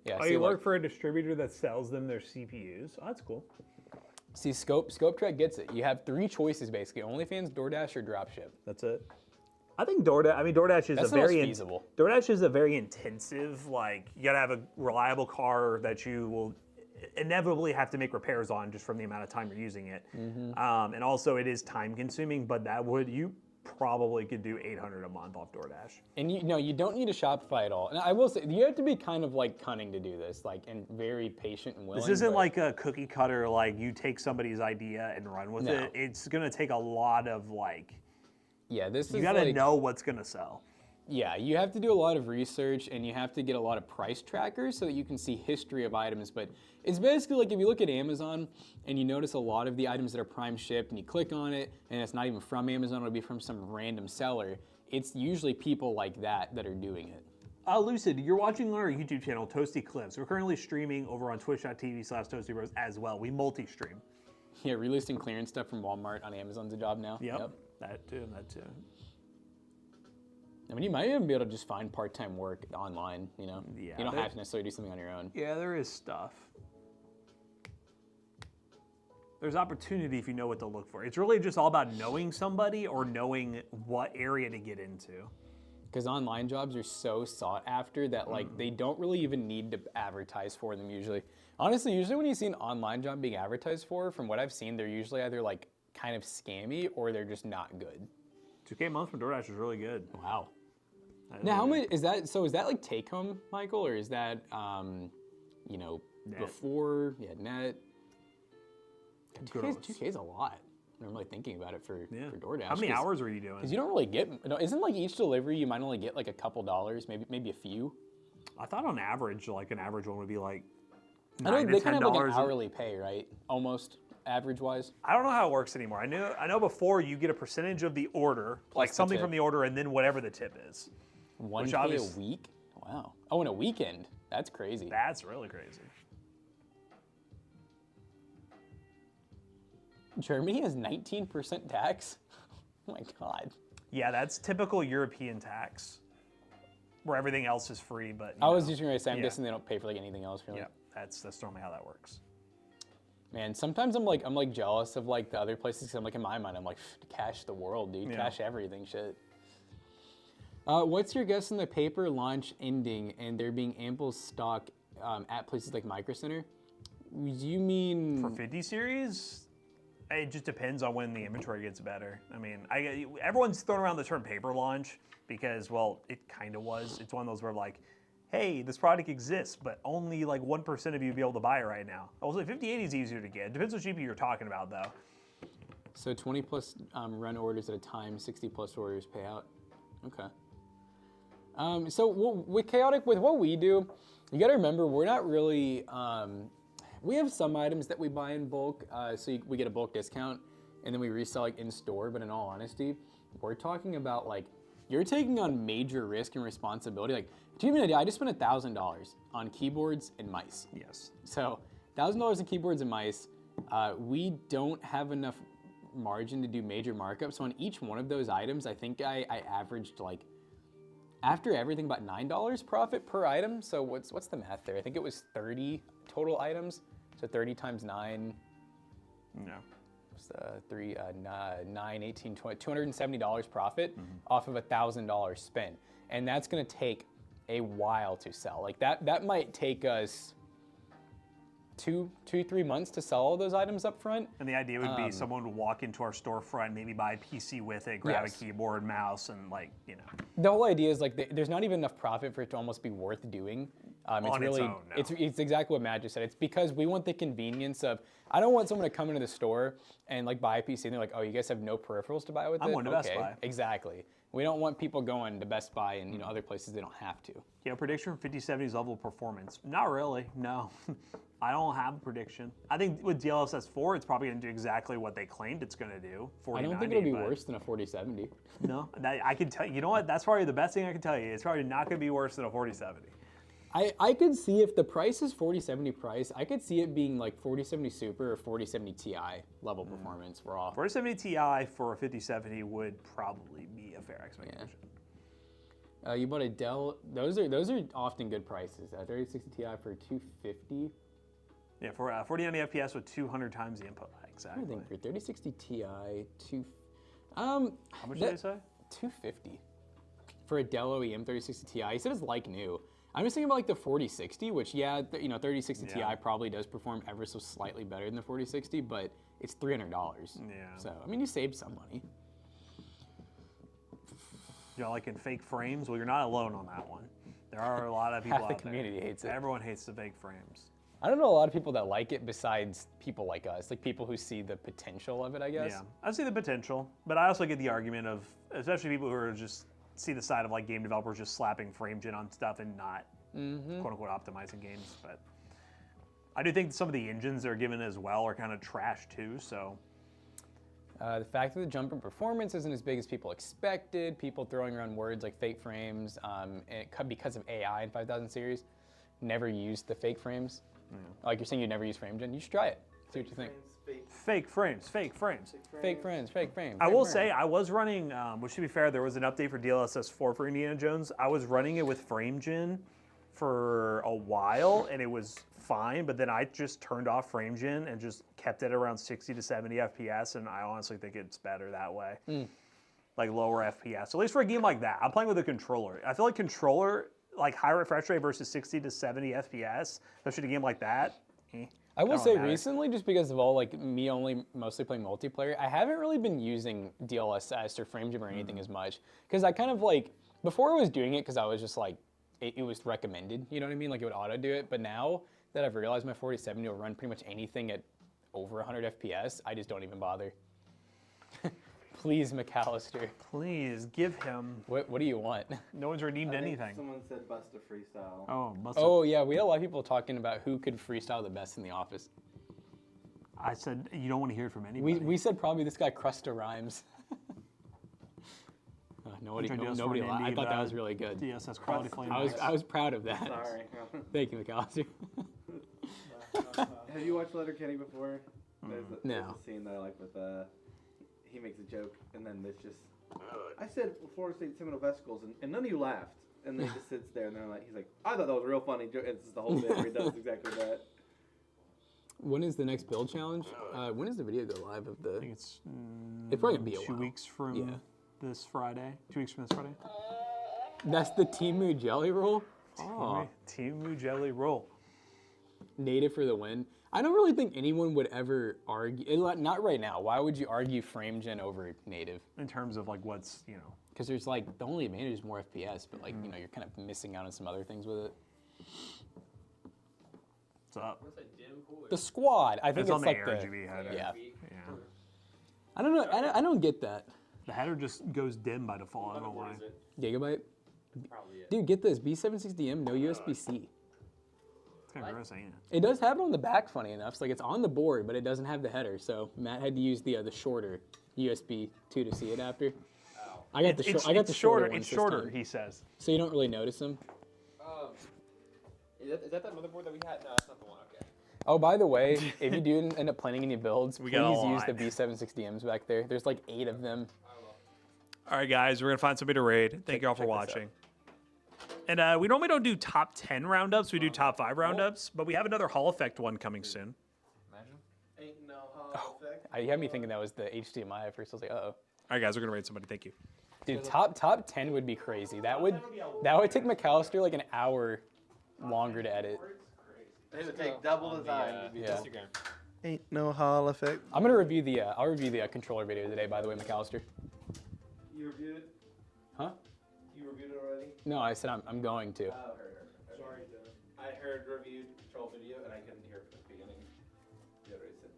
Yeah, Oh, see, you look, work for a distributor that sells them their CPUs. Oh, that's cool. see, Scope Track gets it. You have 3 choices basically: OnlyFans, DoorDash, or Dropship. That's it. I think DoorDash is That's a the most very feasible. DoorDash is a very intensive. Like you gotta have a reliable car that you will inevitably have to make repairs on just from the amount of time you're using it. And also it is time consuming, but you probably could do $800 a month off DoorDash. And you don't need a Shopify at all. And I will say, you have to be kind of like cunning to do this, like, and very patient and willing. This isn't but- like a cookie cutter, like you take somebody's idea and run with No. it. It's gonna take a lot of Yeah, this you is gotta like, know what's gonna sell. Yeah, you have to do a lot of research and you have to get a lot of price trackers so that you can see history of items. But it's basically like if you look at Amazon and you notice a lot of the items that are prime shipped and you click on it and it's not even from Amazon, it'll be from some random seller. It's usually people like that that are doing it. Lucid, you're watching on our YouTube channel, Toasty Clips. We're currently streaming over on twitch.tv/ToastyBros as well. We multi-stream. Yeah, releasing clearance stuff from Walmart on Amazon's a job now. Yep. That too. I mean, you might even be able to just find part-time work online, you know? Yeah, You don't have to necessarily do something on your own. Yeah, there is stuff. There's opportunity if you know what to look for. It's really just all about knowing somebody or knowing what area to get into. Because online jobs are so sought after that, like, they don't really even need to advertise for them usually. Honestly, usually when you see an online job being advertised for, from what I've seen, they're usually either, like, kind of scammy or they're just not good. $2K a month from DoorDash is really good. Wow. Now, how much is that? So, is that like take home, Michael, or is that, Net. before, net? Gross. 2K is a lot. I'm really thinking about it for DoorDash. How many hours were you doing? Because you don't really get, isn't like each delivery you might only get like a couple dollars, maybe a few. I thought on average, like an average one would be like I know $9 to they kind of have like an $10. hourly pay, right? Almost average wise. I don't know how it works anymore. I know before you get a percentage of the order, like the something tip. from the order, and then whatever the tip is. 1K a week? Wow. Oh, in a weekend. That's crazy. That's really crazy. Germany has 19% tax? Oh my God. Yeah, that's typical European tax, where everything else is free. But I was just going to say, I'm Yeah. guessing they don't pay for like anything else, really. yeah, that's normally how that works. Man, sometimes I'm like jealous of like the other places. 'Cause I'm like, in my mind, I'm like, cash the world, dude. Yeah. Cash everything, shit. What's your guess on the paper launch ending and there being ample stock at places like Micro Center? Do you mean For 50 series, it just depends on when the inventory gets better. I mean, everyone's throwing around the term paper launch because, well, it kind of was. It's one of those where like, hey, this product exists, but only like 1% of you will be able to buy it right now. I was like, 5080 is easier to get. Depends what GPU you're talking about, though. So 20 plus run orders at a time, 60 plus orders payout. Okay. So with Chaotic, with what we do, you got to remember we're not really. We have some items that we buy in bulk, so we get a bulk discount, and then we resell like in store. But in all honesty, we're talking about like you're taking on major risk and responsibility. Like, to give you an idea, I just spent $1,000 on keyboards and mice. Yes. So $1,000 in keyboards and mice. We don't have enough margin to do major markups. So on each one of those items, I think I averaged like, after everything, about $9 profit per item. So what's the math there? I think it was 30 total items. So 30 times 9. No. It's 9, 18, 20, $270 profit off of $1,000 spent. And that's gonna take a while to sell. Like that might take us 3 months to sell all those items up front. And the idea would be someone would walk into our storefront, maybe buy a PC with it, grab Yes. a keyboard, mouse, and like, you know. The whole idea is like there's not even enough profit for it to almost be worth doing. It's On its really, own, no. it's exactly what Matt just said. It's because we want the convenience of, I don't want someone to come into the store and like buy a PC and they're like, oh, you guys have no peripherals to buy with it? I'm going to Best Buy. Exactly. We don't want people going to Best Buy and other places they don't have to. Yeah, prediction for 5070's level of performance. Not really, no. I don't have a prediction. I think with DLSS 4, it's probably going to do exactly what they claimed it's going to do. I don't think it'll be worse than a 4070. No, I can tell you. You know what? That's probably the best thing I can tell you. It's probably not going to be worse than a 4070. I could see if the price is 4070 price, I could see it being like 4070 Super or 4070 Ti level performance raw. 4070 Ti for a 5070 would probably be a fair expectation. You bought a Dell. Those are often good prices. 3060 Ti for 250. Yeah, for 4090 FPS with 200 times the input lag. Exactly. I think for 3060 Ti, How much did they say? 250 for a Dell OEM 3060 Ti. He said it's like new. I'm just thinking about like the 4060, which 3060 Ti probably does perform ever so slightly better than the 4060, but it's $300. Yeah. So I mean, you saved some money. You know, like in fake frames. Well, you're not alone on that one. There are a lot of people Half the out there. community hates it. Everyone hates the fake frames. I don't know a lot of people that like it besides people like us, like people who see the potential of it, I guess. Yeah, I see the potential, but I also get the argument of, especially people who are just see the side of like game developers just slapping frame gen on stuff and not quote unquote optimizing games. But I do think some of the engines they're given as well are kind of trash too. So the fact that the jump in performance isn't as big as people expected, people throwing around words like fake frames, and because of AI in 5000 series, never used the fake frames. Like you're saying you never use frame gen, you should try it. See what you think. fake frames. Fake frames, fake frames. I will say I was running, which to be fair, there was an update for DLSS 4 for Indiana Jones. I was running it with frame gen for a while and it was fine, but then I just turned off frame gen and just kept it around 60 to 70 FPS, and I honestly think it's better that way. Like lower FPS, at least for a game like that. I'm playing with a controller. I feel like controller, like high refresh rate versus 60 to 70 FPS, especially in a game like that. I will say recently, just because of all like me only mostly playing multiplayer, I haven't really been using DLSS or frame gen or anything as much, because I kind of like, before I was doing it because I was just like, it was recommended, you know what I mean? Like it would auto do it, but now that I've realized my 4070 will run pretty much anything at over 100 FPS, I just don't even bother. Please, McAllister. Please give him. What do you want? No one's redeemed anything. Someone said bust a freestyle. Oh, Yeah, we had a lot of people talking about who could freestyle the best in the office. I said you don't want to hear from anybody. We said probably this guy Crusta Rhymes. Nobody laughed. I thought that was really good. DSS quality flame. I was proud of that. Sorry. Thank you, McAllister. Have you watched Letterkenny before? There's No. a scene that I like with he makes a joke and then there's just I said Florida State Seminole vesicles and none of you laughed, and then he just sits there and they're like, he's like, I thought that was a real funny joke. It's just the whole bit where he does exactly that. When is the next build challenge? When does the video go live of the? I think it's probably gonna be a 2 while. weeks from this Friday. 2 weeks from this Friday. That's the Timu Jelly Roll. Timu Jelly Roll. Native for the win. I don't really think anyone would ever argue. Not right now. Why would you argue frame gen over native? In terms of like what's, Because there's like the only advantage is more FPS, but like you're kind of missing out on some other things with it. What's up? The squad. I think It's on the like RGB header. Yeah. Yeah. I don't know. I don't get that. The header just goes dim by default. I don't know why. Gigabyte. Probably it. Dude, get this. B760M, no USB-C. It's kind of gross, ain't it? It does have it on the back, funny enough. So like it's on the board, but it doesn't have the header. So Matt had to use the shorter USB 2-C adapter. I got the shorter one It's shorter, time. he says. So you don't really notice them. Is that motherboard that we had? No, that's not the one. Okay. Oh, by the way, if you do end up planning any builds, please got a use lot. the B760Ms back there. There's like 8 of them. All right, guys, we're going to find somebody to raid. Thank you all for check this out. watching. And we normally don't do top 10 roundups. We do top 5 roundups. But we have another Hall Effect one coming soon. Imagine. Ain't no Hall effect. You had me thinking that was the HDMI at first. I was like, uh-oh. All right, guys, we're going to raid somebody. Thank you. Dude, top 10 would be crazy. That would take McAllister like an hour longer to edit. It would take double the time. Yeah. Instagram. Ain't no Hall effect. I'm gonna review the I'll review the controller video today. By the way, McAllister. You reviewed it? Huh? You reviewed it already? No, I said I'm going to. Heard. Sorry, Dylan. I heard reviewed control video and I couldn't hear from the beginning. You already said.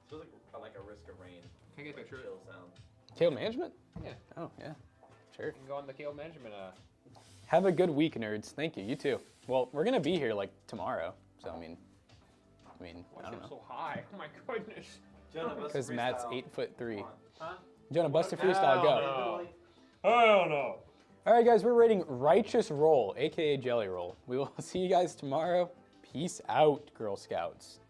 Feels like a risk of rain. Can I get a picture? Chill sound. Kale management? Yeah. Oh yeah, sure. You can go on the KO management. Have a good week, nerds. Thank you. You too. Well, we're gonna be here like tomorrow, so I mean, I don't know. So high. Oh my goodness. Because Matt's 8'3". Huh? Jonah, bust a freestyle. Go. No. Hell no. All right, guys, we're rating Righteous Roll, aka Jelly Roll. We will see you guys tomorrow. Peace out, Girl Scouts.